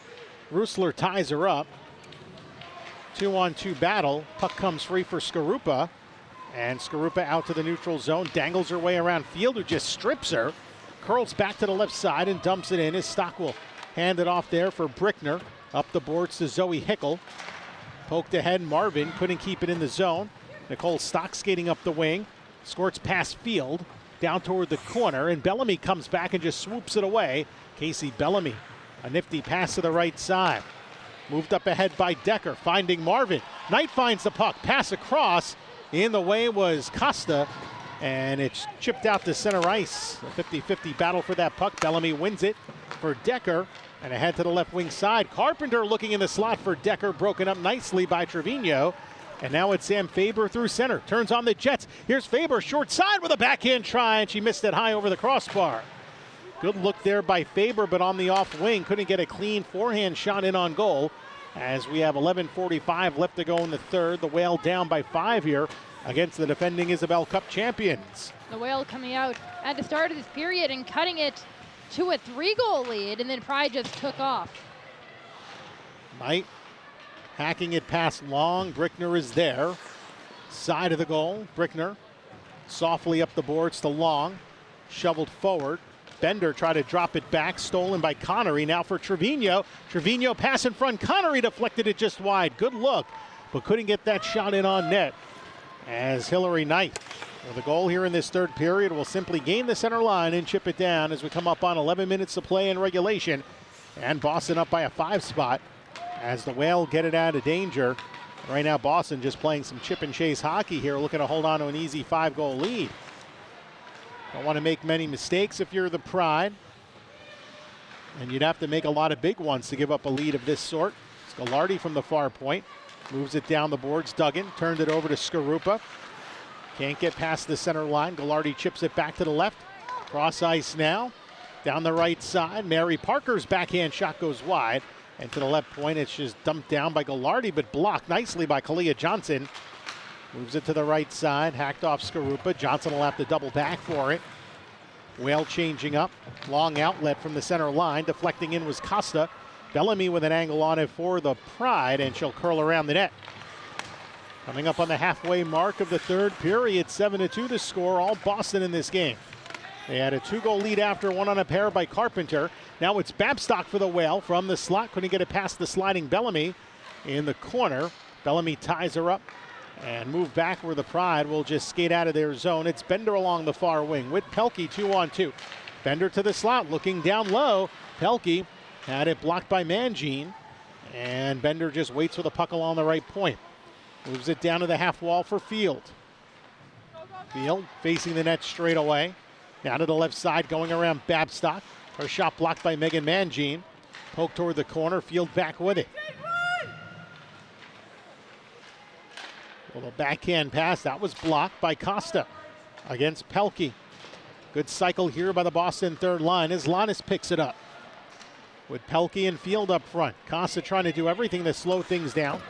Rusler ties her up. 2-on-2 battle. Puck comes free for Skarupa. And Skarupa out to the neutral zone. Dangles her way around Field, who just strips her. Curls back to the left side and dumps it in. His Stock will hand it off there for Brickner. Up the boards to Zoe Hickel. Poked ahead, Marvin couldn't keep it in the zone. Nicole Stock skating up the wing. Squirts past Field. Down toward the corner, and Bellamy comes back and just swoops it away. Casey Bellamy, a nifty pass to the right side. Moved up ahead by Decker, finding Marvin. Knight finds the puck, pass across. In the way was Costa, and it's chipped out to center ice. A 50-50 battle for that puck. Bellamy wins it for Decker, and ahead to the left wing side. Carpenter looking in the slot for Decker, broken up nicely by Trevino. And now it's Sam Faber through center. Turns on the Jets. Here's Faber, short side with a backhand try, and she missed it high over the crossbar. Good look there by Faber, but on the off wing. Couldn't get a clean forehand shot in on goal. As we have 11:45 left to go in the third. The Whale down by 5 here against the defending Isabel Cup champions. The Whale coming out at the start of this period and cutting it to a 3-goal lead, and then Pride just took off. Knight hacking it past Long. Brickner is there. Side of the goal. Brickner softly up the boards to Long. Shoveled forward. Bender tried to drop it back. Stolen by Connery. Now for Trevino. Trevino pass in front. Connery deflected it just wide. Good look, but couldn't get that shot in on net. As Hillary Knight, with a goal here in this third period, will simply gain the center line and chip it down as we come up on 11 minutes to play in regulation. And Boston up by a 5 spot as the Whale get it out of danger. Right now, Boston just playing some chip and chase hockey here, looking to hold on to an easy 5-goal lead. Don't want to make many mistakes if you're the Pride. And you'd have to make a lot of big ones to give up a lead of this sort. Scolardi from the far point. Moves it down the boards. Duggan turned it over to Skarupa. Can't get past the center line. Ghilardi chips it back to the left. Cross ice now. Down the right side. Mary Parker's backhand shot goes wide. And to the left point, it's just dumped down by Ghilardi, but blocked nicely by Kalia Johnson. Moves it to the right side. Hacked off Skarupa. Johnson will have to double back for it. Whale changing up. Long outlet from the center line. Deflecting in was Costa. Bellamy with an angle on it for the Pride, and she'll curl around the net. Coming up on the halfway mark of the third period, 7-2 the score, all Boston in this game. They had a 2-goal lead after, one on a pair by Carpenter. Now it's Babstock for the Whale from the slot. Couldn't get it past the sliding Bellamy in the corner. Bellamy ties her up and move back where the Pride will just skate out of their zone. It's Bender along the far wing with Pelkey 2-on-2. Bender to the slot, looking down low. Pelkey had it blocked by Mangine, and Bender just waits for the puck along the right point. Moves it down to the half wall for Field. Field facing the net straight away. Down to the left side, going around Babstock. Her shot blocked by Megan Mangine. Poke toward the corner, Field back with it. A little backhand pass, that was blocked by Costa against Pelkey. Good cycle here by the Boston third line as Lannis picks it up. With Pelkey and Field up front. Costa trying to do everything to slow things down.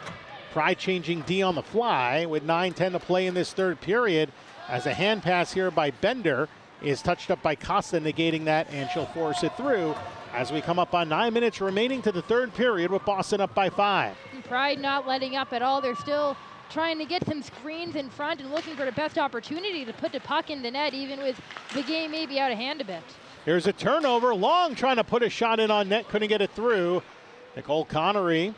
Pride changing D on the fly with 9:10 to play in this third period as a hand pass here by Bender is touched up by Costa, negating that, and she'll force it through as we come up on 9 minutes remaining to the third period with Boston up by 5. Pride not letting up at all. They're still trying to get some screens in front and looking for the best opportunity to put the puck in the net, even with the game maybe out of hand a bit. Here's a turnover. Long trying to put a shot in on net. Couldn't get it through. Nicole Connery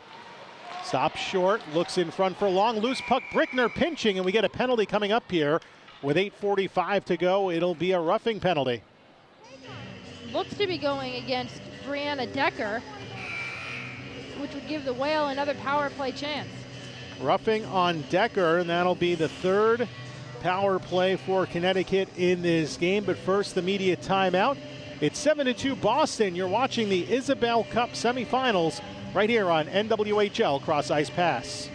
stops short. Looks in front for Long. Loose puck. Brickner pinching. And we get a penalty coming up here. With 8:45 to go, it'll be a roughing penalty. Looks to be going against Brianna Decker, which would give the Whale another power play chance. Roughing on Decker, and that'll be the third power play for Connecticut in this game. But first, the media timeout. It's 7-2 Boston. You're watching the Isabel Cup semifinals right here on NWHL Cross Ice Pass.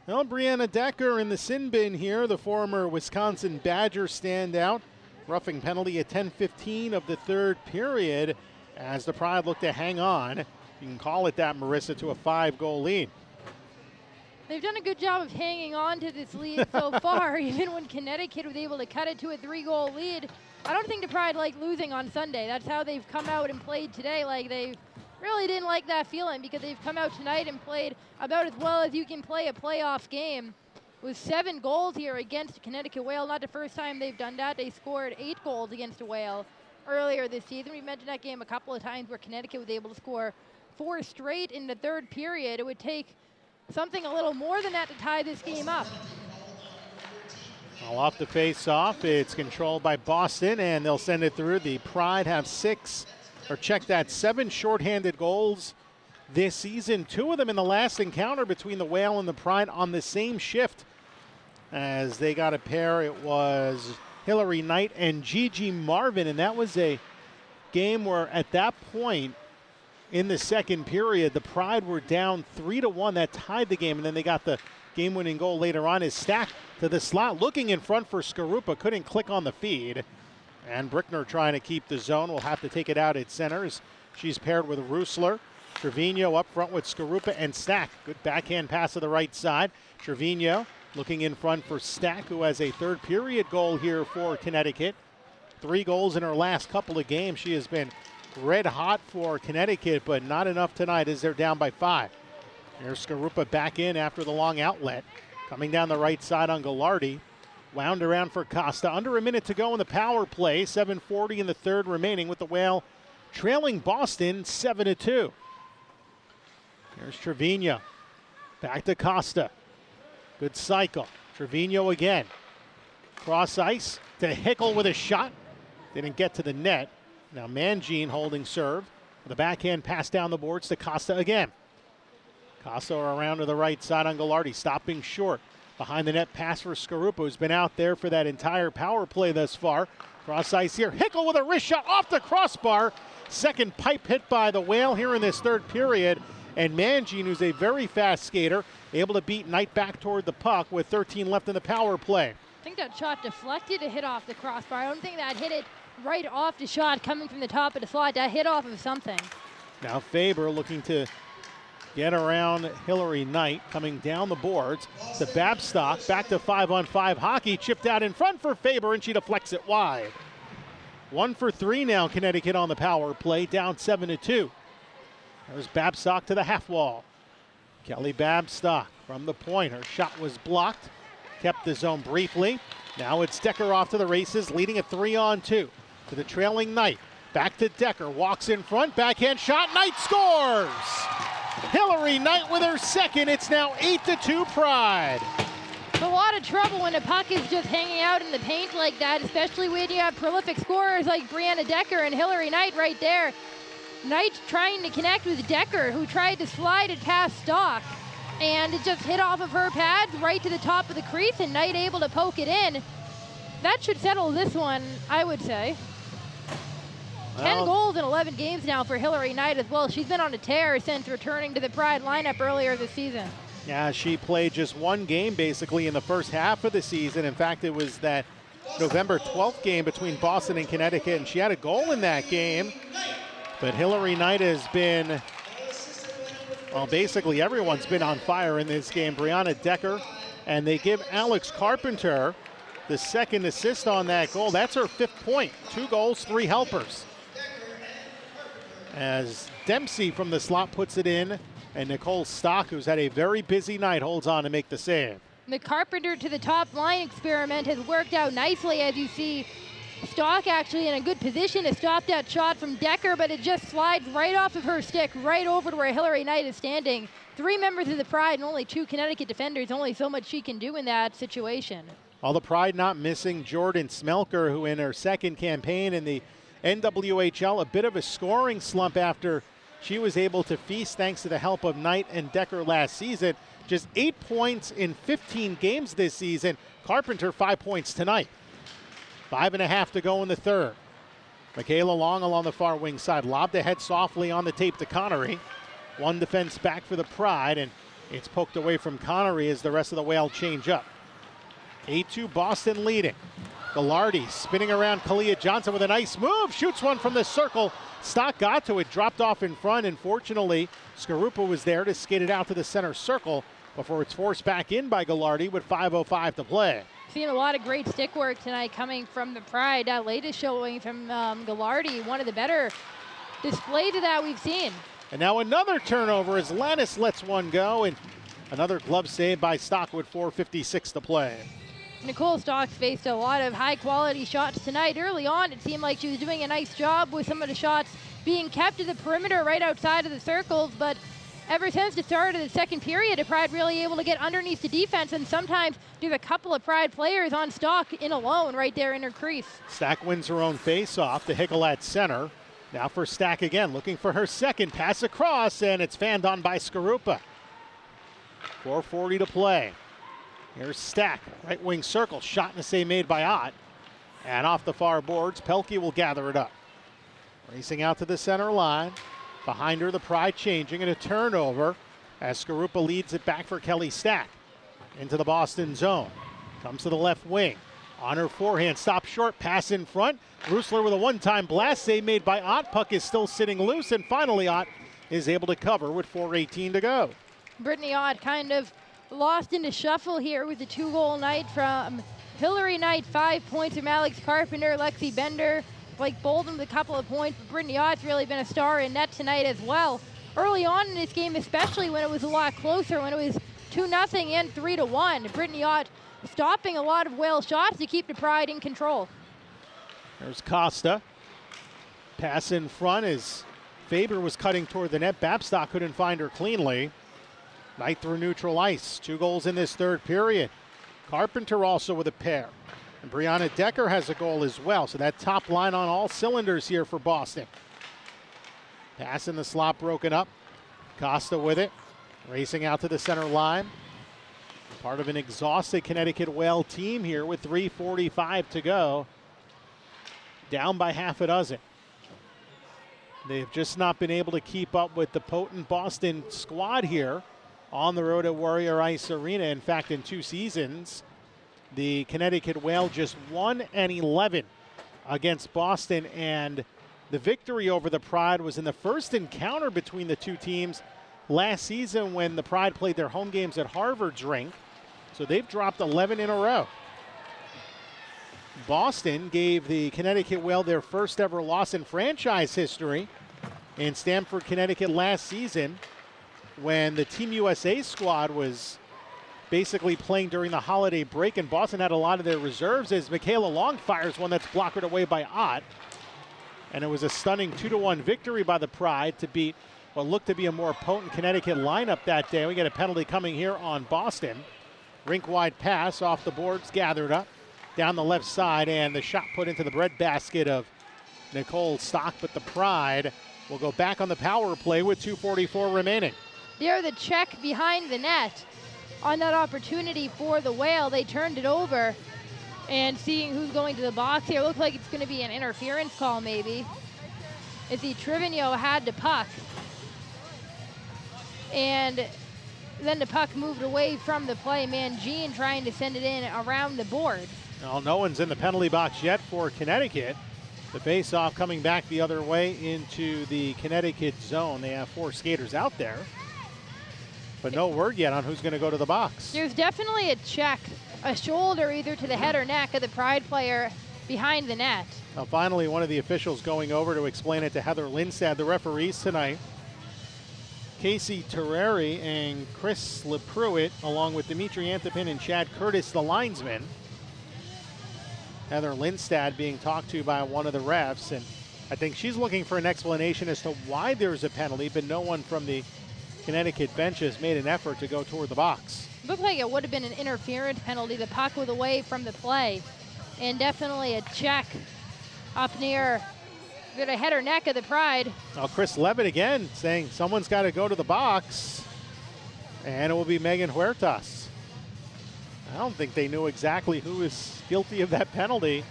Well, Brianna Decker in the sin bin here, the former Wisconsin Badger standout. Roughing penalty at 10:15 of the third period as the Pride look to hang on. You can call it that, Marissa, to a 5-goal lead. They've done a good job of hanging on to this lead so far, even when Connecticut was able to cut it to a 3-goal lead. I don't think the Pride liked losing on Sunday. That's how they've come out and played today. Like, they really didn't like that feeling because they've come out tonight and played about as well as you can play a playoff game. With 7 goals here against Connecticut Whale. Not the first time they've done that. They scored 8 goals against a Whale earlier this season. We mentioned that game a couple of times where Connecticut was able to score 4 straight in the third period. It would take something a little more than that to tie this game up. Well, off the face-off, it's controlled by Boston, and they'll send it through. The Pride have 7 shorthanded goals this season. 2 of them in the last encounter between the Whale and the Pride on the same shift. As they got a pair, it was Hillary Knight and Gigi Marvin, and that was a game where at that point in the second period, the Pride were down 3-1. That tied the game, and then they got the game-winning goal later on. Is Stack to the slot, looking in front for Skarupa, couldn't click on the feed. And Brickner trying to keep the zone, will have to take it out at centers. She's paired with Rusler. Trevino up front with Skarupa and Stack. Good backhand pass to the right side. Trevino looking in front for Stack, who has a third period goal here for Connecticut. 3 goals in her last couple of games. She has been red hot for Connecticut, but not enough tonight as they're down by 5. Here's Skarupa back in after the long outlet. Coming down the right side on Gallardi. Wound around for Costa. Under a minute to go in the power play. 7:40 in the third remaining with the Whale trailing Boston 7-2. Here's Trevino. Back to Costa. Good cycle. Trevino again. Cross ice to Hickel with a shot. Didn't get to the net. Now Mangine holding serve. With a backhand pass down the boards to Costa again. Costa around to the right side on Gallardi. Stopping short. Behind the net pass for Skarupa, who's been out there for that entire power play thus far. Cross ice here. Hickel with a wrist shot off the crossbar. Second pipe hit by the Whale here in this third period. And Mangine, who's a very fast skater, able to beat Knight back toward the puck with 13 left in the power play. I think that shot deflected to hit off the crossbar. I don't think that hit it right off the shot coming from the top of the slot. That hit off of something. Now Faber looking to get around Hillary Knight, coming down the boards to Babstock. Back to 5-on-5 hockey. Chipped out in front for Faber, and she deflects it wide. 1 for 3 now, Connecticut on the power play, down 7-2. There's Babstock to the half wall. Kelly Babstock from the point. Her shot was blocked. Kept the zone briefly. Now it's Decker off to the races, leading at 3-on-2. To the trailing Knight. Back to Decker. Walks in front. Backhand shot. Knight scores! Hillary Knight with her second. It's now 8-2 Pride. It's a lot of trouble when a puck is just hanging out in the paint like that, especially when you have prolific scorers like Brianna Decker and Hillary Knight right there. Knight trying to connect with Decker, who tried to slide it past Stock, and it just hit off of her pads right to the top of the crease, and Knight able to poke it in. That should settle this one, I would say. 10 goals in 11 games now for Hillary Knight as well. She's been on a tear since returning to the Pride lineup earlier this season. Yeah, she played just 1 game basically in the first half of the season. In fact, it was that November 12th game between Boston and Connecticut, and she had a goal in that game. But Hillary Knight has been, well, basically everyone's been on fire in this game. Brianna Decker, and they give Alex Carpenter the second assist on that goal. That's her 5th point. 2 goals, 3 helpers. As Dempsey from the slot puts it in, and Nicole Stock, who's had a very busy night, holds on to make the save. The Carpenter to the top line experiment has worked out nicely, as you see. Stock actually in a good position to stop that shot from Decker, but it just slides right off of her stick, right over to where Hillary Knight is standing. 3 members of the Pride and only 2 Connecticut defenders. Only so much she can do in that situation. All the Pride not missing Jordan Smelker, who in her second campaign in the NWHL, a bit of a scoring slump after she was able to feast thanks to the help of Knight and Decker last season. Just 8 points in 15 games this season. Carpenter 5 points tonight. 5.5 to go in the third. Michaela Long along the far wing side. Lobbed ahead softly on the tape to Connery. 1 defense back for the Pride, and it's poked away from Connery as the rest of the Whale change up. 8-2 Boston leading. Gallardi spinning around Kalia Johnson with a nice move. Shoots one from the circle. Stock got to it, dropped off in front, and fortunately, Skarupa was there to skate it out to the center circle before it's forced back in by Gallardi with 5:05 to play. Seeing a lot of great stick work tonight coming from the Pride. That latest showing from Gallardi, one of the better displays of that we've seen. And now another turnover as Lannis lets one go, and another glove save by Stock with 4:56 to play. Nicole Stock faced a lot of high-quality shots tonight. Early on, it seemed like she was doing a nice job with some of the shots being kept to the perimeter right outside of the circles, but ever since the start of the second period, the Pride really able to get underneath the defense, and sometimes there's a couple of Pride players on Stock in alone right there in her crease. Stack wins her own face-off to Hickel at center. Now for Stack again, looking for her second pass across, and it's fanned on by Skarupa. 4:40 to play. Here's Stack, right wing circle, shot and a save made by Ott. And off the far boards, Pelkey will gather it up. Racing out to the center line. Behind her, the Pride changing, and a turnover as Skarupa leads it back for Kelly Stack. Into the Boston zone. Comes to the left wing. On her forehand, stop short, pass in front. Rusler with a one-time blast save made by Ott. Puck is still sitting loose, and finally Ott is able to cover with 4:18 to go. Brittany Ott kind of lost in the shuffle here with the 2-goal night from Hillary Knight, 5 points from Alex Carpenter, Lexi Bender, Blake Bolden with a couple of points, but Brittany Ott's really been a star in net tonight as well. Early on in this game, especially when it was a lot closer, when it was 2-0 and 3-1, Brittany Ott stopping a lot of Whale shots to keep the Pride in control. There's Costa. Pass in front as Faber was cutting toward the net. Babstock couldn't find her cleanly. Knight through neutral ice. 2 goals in this third period. Carpenter also with a pair. And Brianna Decker has a goal as well. So that top line on all cylinders here for Boston. Pass in the slot broken up. Costa with it. Racing out to the center line. Part of an exhausted Connecticut Whale team here with 3:45 to go. Down by half a dozen. They've just not been able to keep up with the potent Boston squad here on the road at Warrior Ice Arena. In fact, in 2 seasons, the Connecticut Whale just 1-11 against Boston, and the victory over the Pride was in the first encounter between the two teams last season when the Pride played their home games at Harvard's rink. So they've dropped 11 in a row. Boston gave the Connecticut Whale their first ever loss in franchise history in Stamford, Connecticut last season when the Team USA squad was basically playing during the holiday break, and Boston had a lot of their reserves as Michaela Long fires one that's blocked away by Ott. And it was a stunning 2-1 victory by the Pride to beat what looked to be a more potent Connecticut lineup that day. We get a penalty coming here on Boston. Rink-wide pass off the boards, gathered up down the left side, and the shot put into the breadbasket of Nicole Stock, but the Pride will go back on the power play with 2:44 remaining. There, the check behind the net on that opportunity for the Whale. They turned it over, and seeing who's going to the box here, looks like it's going to be an interference call maybe. As the Trevino had the puck, and then the puck moved away from the play. Mangine trying to send it in around the boards. Well, no one's in the penalty box yet for Connecticut. The face-off coming back the other way into the Connecticut zone. They have 4 skaters out there, but no word yet on who's going to go to the box. There's definitely a check, a shoulder either to the head or neck of the Pride player behind the net. Now finally, one of the officials going over to explain it to Heather Lindstad. The referees tonight, Casey Terreri and Chris LePruitt, along with Dimitri Antipin and Chad Curtis, the linesmen. Heather Lindstad being talked to by one of the refs, and I think she's looking for an explanation as to why there's a penalty, but no one from the Connecticut benches made an effort to go toward the box. Looked like it would have been an interference penalty. The puck was away from the play, and definitely a check up near the head or neck of the Pride. Now Chris Levitt again saying someone's got to go to the box, and it will be Megan Huertas. I don't think they knew exactly who is guilty of that penalty,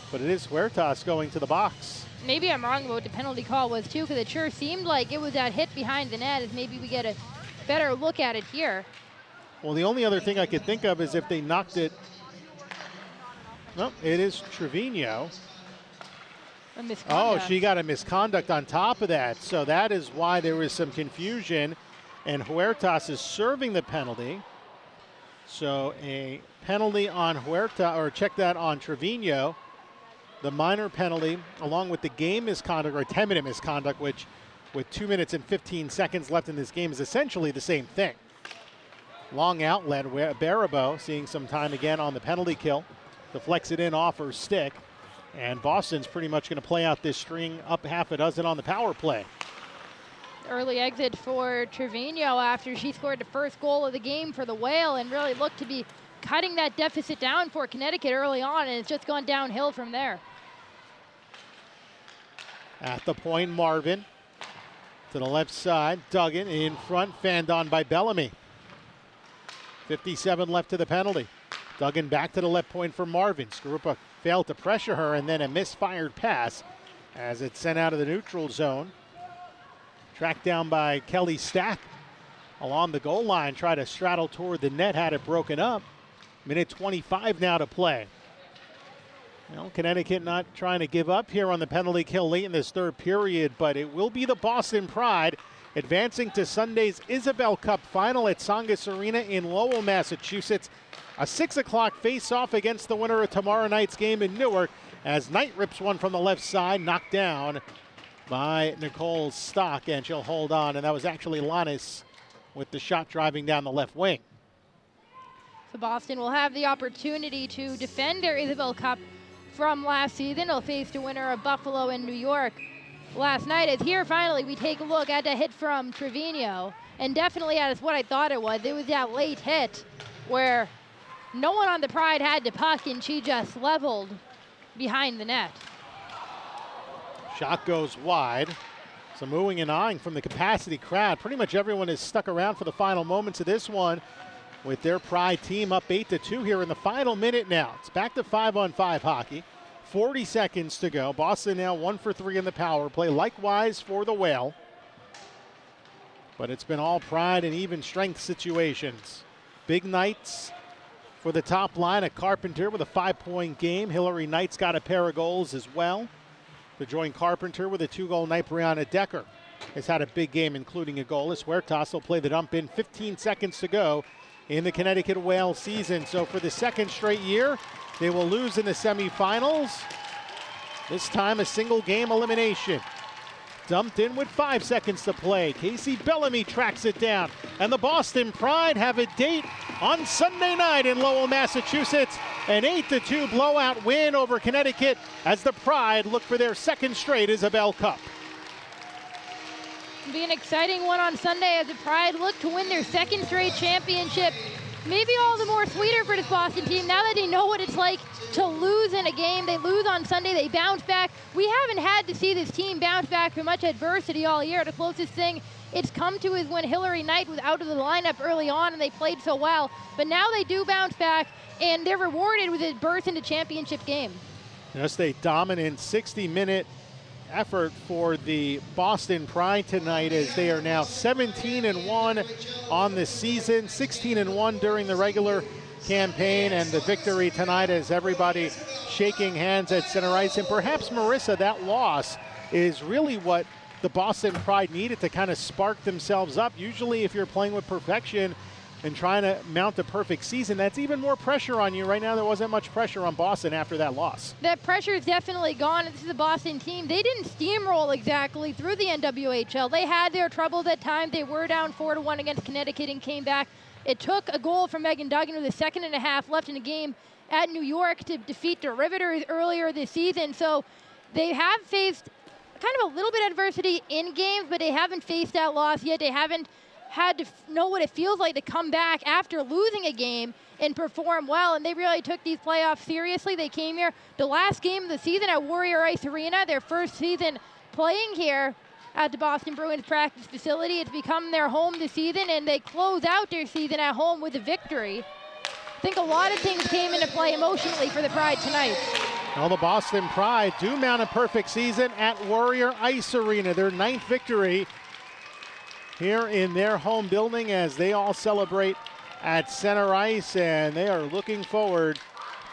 but it is Huertas going to the box. Maybe I'm wrong about what the penalty call was too, because it sure seemed like it was that hit behind the net. As maybe we get a better look at it here. Well, the only other thing I could think of is if they knocked it. No, it is Trevino. A misconduct. Oh, she got a misconduct on top of that. So that is why there was some confusion, and Huertas is serving the penalty. So a penalty on Huerta, or check that on Trevino. The minor penalty, along with the game misconduct, or 10-minute misconduct, which with 2 minutes and 15 seconds left in this game is essentially the same thing. Long outlet, Barabo seeing some time again on the penalty kill. Deflects it in off her stick. And Boston's pretty much going to play out this string up half a dozen on the power play. Early exit for Trevino after she scored the first goal of the game for the Whale and really looked to be cutting that deficit down for Connecticut early on, and it's just gone downhill from there. At the point, Marvin to the left side. Duggan in front, fanned on by Bellamy. 57 left to the penalty. Duggan back to the left point for Marvin. Skorupa failed to pressure her, and then a misfired pass as it's sent out of the neutral zone. Tracked down by Kelly Stack along the goal line. Tried to straddle toward the net, had it broken up. Minute 25 now to play. Well, Connecticut not trying to give up here on the penalty kill late in this third period, but it will be the Boston Pride advancing to Sunday's Isabel Cup final at Tsongas Arena in Lowell, Massachusetts. A 6 o'clock face-off against the winner of tomorrow night's game in Newark, as Knight rips one from the left side, knocked down by Nicole Stock, and she'll hold on. And that was actually Lannis with the shot driving down the left wing. So Boston will have the opportunity to defend their Isabel Cup from last season. They'll face the winner of Buffalo and New York last night. As here finally we take a look at the hit from Trevino, and definitely as what I thought it was. It was that late hit where no one on the Pride had the puck and she just leveled behind the net. Shot goes wide. Some oohing and ahhing from the capacity crowd. Pretty much everyone is stuck around for the final moments of this one, with their Pride team up 8-2 here in the final minute now. It's back to 5-on-5 hockey. 40 seconds to go. Boston now 1 for 3 in the power play. Likewise for the Whale. But it's been all Pride and even strength situations. Big Knights for the top line. A Carpenter with a 5-point game. Hillary Knight's got a pair of goals as well. To join Carpenter with a 2-goal night, Brianna Decker has had a big game, including a goal. Huertas will play the dump in. 15 seconds to go in the Connecticut Whale season. So for the second straight year, they will lose in the semifinals. This time a single game elimination. Dumped in with 5 seconds to play. Casey Bellamy tracks it down. And the Boston Pride have a date on Sunday night in Lowell, Massachusetts. An 8-2 blowout win over Connecticut as the Pride look for their second straight Isabel Cup. It'll be an exciting one on Sunday as the Pride look to win their second straight championship. Maybe all the more sweeter for this Boston team now that they know what it's like to lose in a game. They lose on Sunday, they bounce back. We haven't had to see this team bounce back from much adversity all year. The closest thing it's come to is when Hillary Knight was out of the lineup early on and they played so well. But now they do bounce back, and they're rewarded with a berth into championship game. Just a dominant 60-minute effort for the Boston Pride tonight, as they are now 17-1 on the season, 16-1 during the regular campaign, and the victory tonight as everybody shaking hands at center ice. And perhaps, Marissa, that loss is really what the Boston Pride needed to kind of spark themselves up. Usually if you're playing with perfection and trying to mount a perfect season, that's even more pressure on you. Right now there wasn't much pressure on Boston after that loss. That pressure is definitely gone. This is a Boston team. They didn't steamroll exactly through the NWHL. They had their troubles at times. They were down 4-1 against Connecticut and came back. It took a goal from Megan Duggan with a second and a half left in the game at New York to defeat the Riveters earlier this season. So they have faced kind of a little bit of adversity in games, but they haven't faced that loss yet. They haven't had to know what it feels like to come back after losing a game and perform well, and they really took these playoffs seriously. They came here the last game of the season at Warrior Ice Arena, their first season playing here at the Boston Bruins practice facility. It's become their home this season, and they close out their season at home with a victory. I think a lot of things came into play emotionally for the Pride tonight. Well, the Boston Pride do mount a perfect season at Warrior Ice Arena, their 9th victory here in their home building, as they all celebrate at center ice, and they are looking forward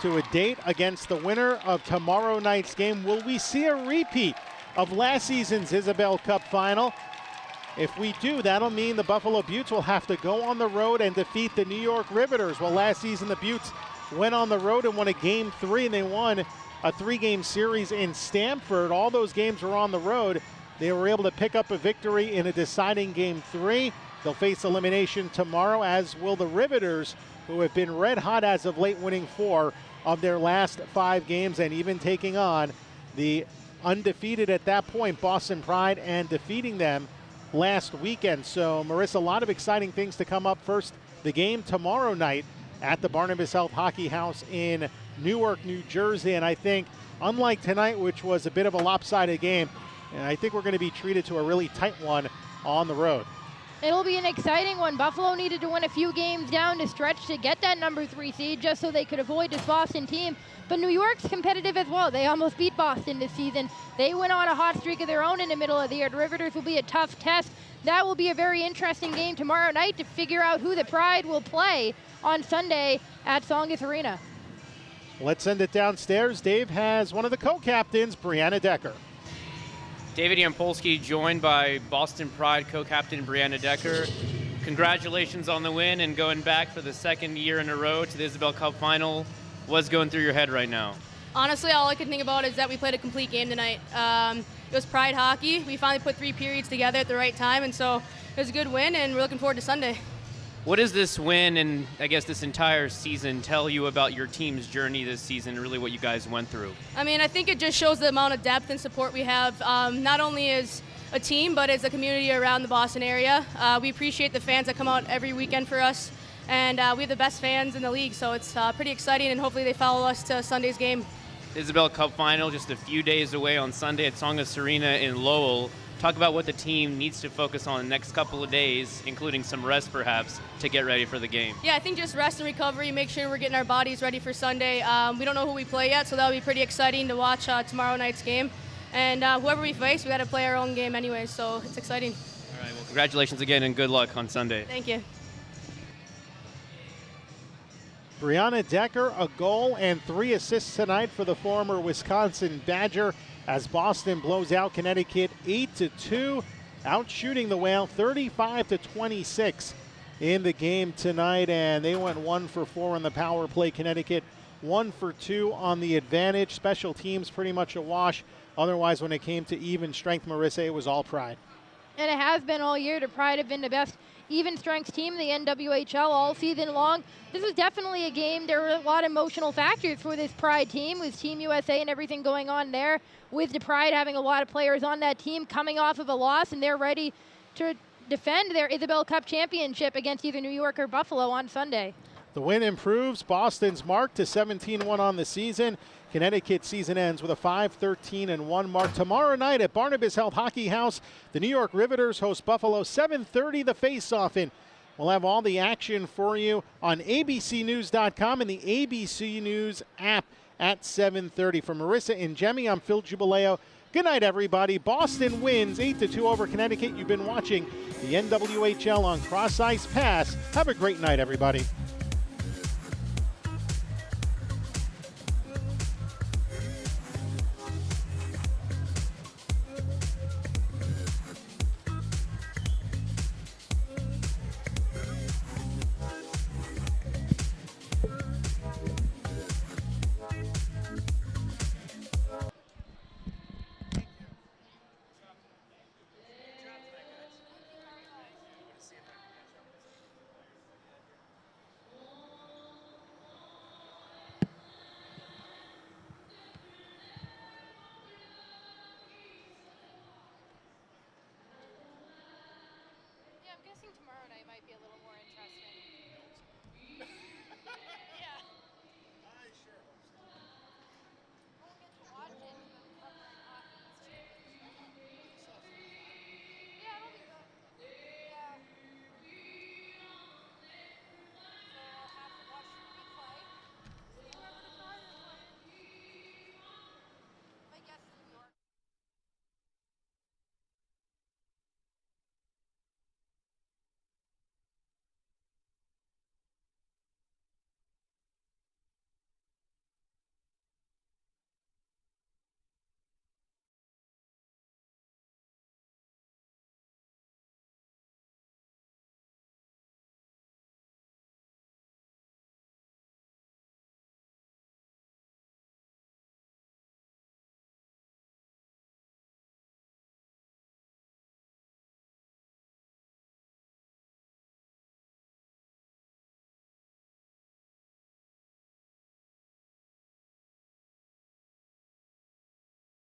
to a date against the winner of tomorrow night's game. Will we see a repeat of last season's Isabel Cup final? If we do, that'll mean the Buffalo Beauts will have to go on the road and defeat the New York Riveters. Well, last season the Beauts went on the road and won a Game 3, and they won a 3-game series in Stamford. All those games were on the road. They were able to pick up a victory in a deciding Game 3. They'll face elimination tomorrow, as will the Riveters, who have been red hot as of late, winning 4 of their last 5 games and even taking on the undefeated at that point Boston Pride and defeating them last weekend. So, Marissa, a lot of exciting things to come up. First, the game tomorrow night at the Barnabas Health Hockey House in Newark, New Jersey. And I think, unlike tonight, which was a bit of a lopsided game, and I think we're going to be treated to a really tight one on the road. It'll be an exciting one. Buffalo needed to win a few games down to stretch to get that number 3 seed just so they could avoid this Boston team. But New York's competitive as well. They almost beat Boston this season. They went on a hot streak of their own in the middle of the year. The Riveters will be a tough test. That will be a very interesting game tomorrow night to figure out who the Pride will play on Sunday at Tsongas Arena. Let's send it downstairs. Dave has one of the co-captains, Brianna Decker. David Yampolsky joined by Boston Pride co-captain Brianna Decker. Congratulations on the win and going back for the second year in a row to the Isabel Cup final. What's going through your head right now? Honestly, all I can think about is that we played a complete game tonight. It was Pride hockey. We finally put 3 periods together at the right time, and so it was a good win, and we're looking forward to Sunday. What does this win and I guess this entire season tell you about your team's journey this season, really what you guys went through? I mean, I think it just shows the amount of depth and support we have, not only as a team, but as a community around the Boston area. We appreciate the fans that come out every weekend for us, and we have the best fans in the league, so it's pretty exciting, and hopefully they follow us to Sunday's game. Isabel Cup final just a few days away on Sunday at Tsongas Arena in Lowell. Talk about what the team needs to focus on the next couple of days, including some rest perhaps, to get ready for the game. Yeah, I think just rest and recovery, make sure we're getting our bodies ready for Sunday. We don't know who we play yet, so that'll be pretty exciting to watch tomorrow night's game. And whoever we face, we got to play our own game anyway, so it's exciting. All right, well, congratulations again and good luck on Sunday. Thank you. Brianna Decker, a goal and 3 assists tonight for the former Wisconsin Badger as Boston blows out Connecticut 8-2, out shooting the Whale 35-26 in the game tonight, and they went 1 for 4 on the power play. Connecticut 1 for 2 on the advantage. Special teams pretty much a wash. Otherwise, when it came to even strength, Marissa, it was all Pride. And it has been all year. The Pride have been the best even strength team in the NWHL all season long. This is definitely a game. There were a lot of emotional factors for this Pride team with Team USA and everything going on there, with the Pride having a lot of players on that team coming off of a loss, and they're ready to defend their Isabel Cup championship against either New York or Buffalo on Sunday. The win improves Boston's mark to 17-1 on the season. Connecticut's season ends with a 5-13-1 mark. Tomorrow night at Barnabas Health Hockey House, the New York Riveters host Buffalo, 7:30 the face-off, and we'll have all the action for you on abcnews.com and the ABC News app at 7:30. For Marissa and Jemmy, I'm Phil Jubileo. Good night, everybody. Boston wins 8-2 over Connecticut. You've been watching the NWHL on Cross Ice Pass. Have a great night, everybody.